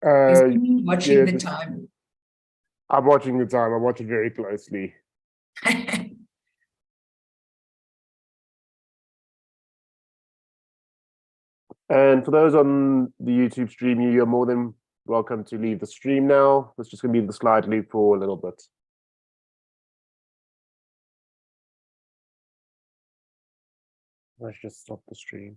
Watching the time. I'm watching the time. I watch it very closely. And for those on the YouTube stream, you're more than welcome to leave the stream now. It's just going to be the slide loop for a little bit. Let's just stop the stream.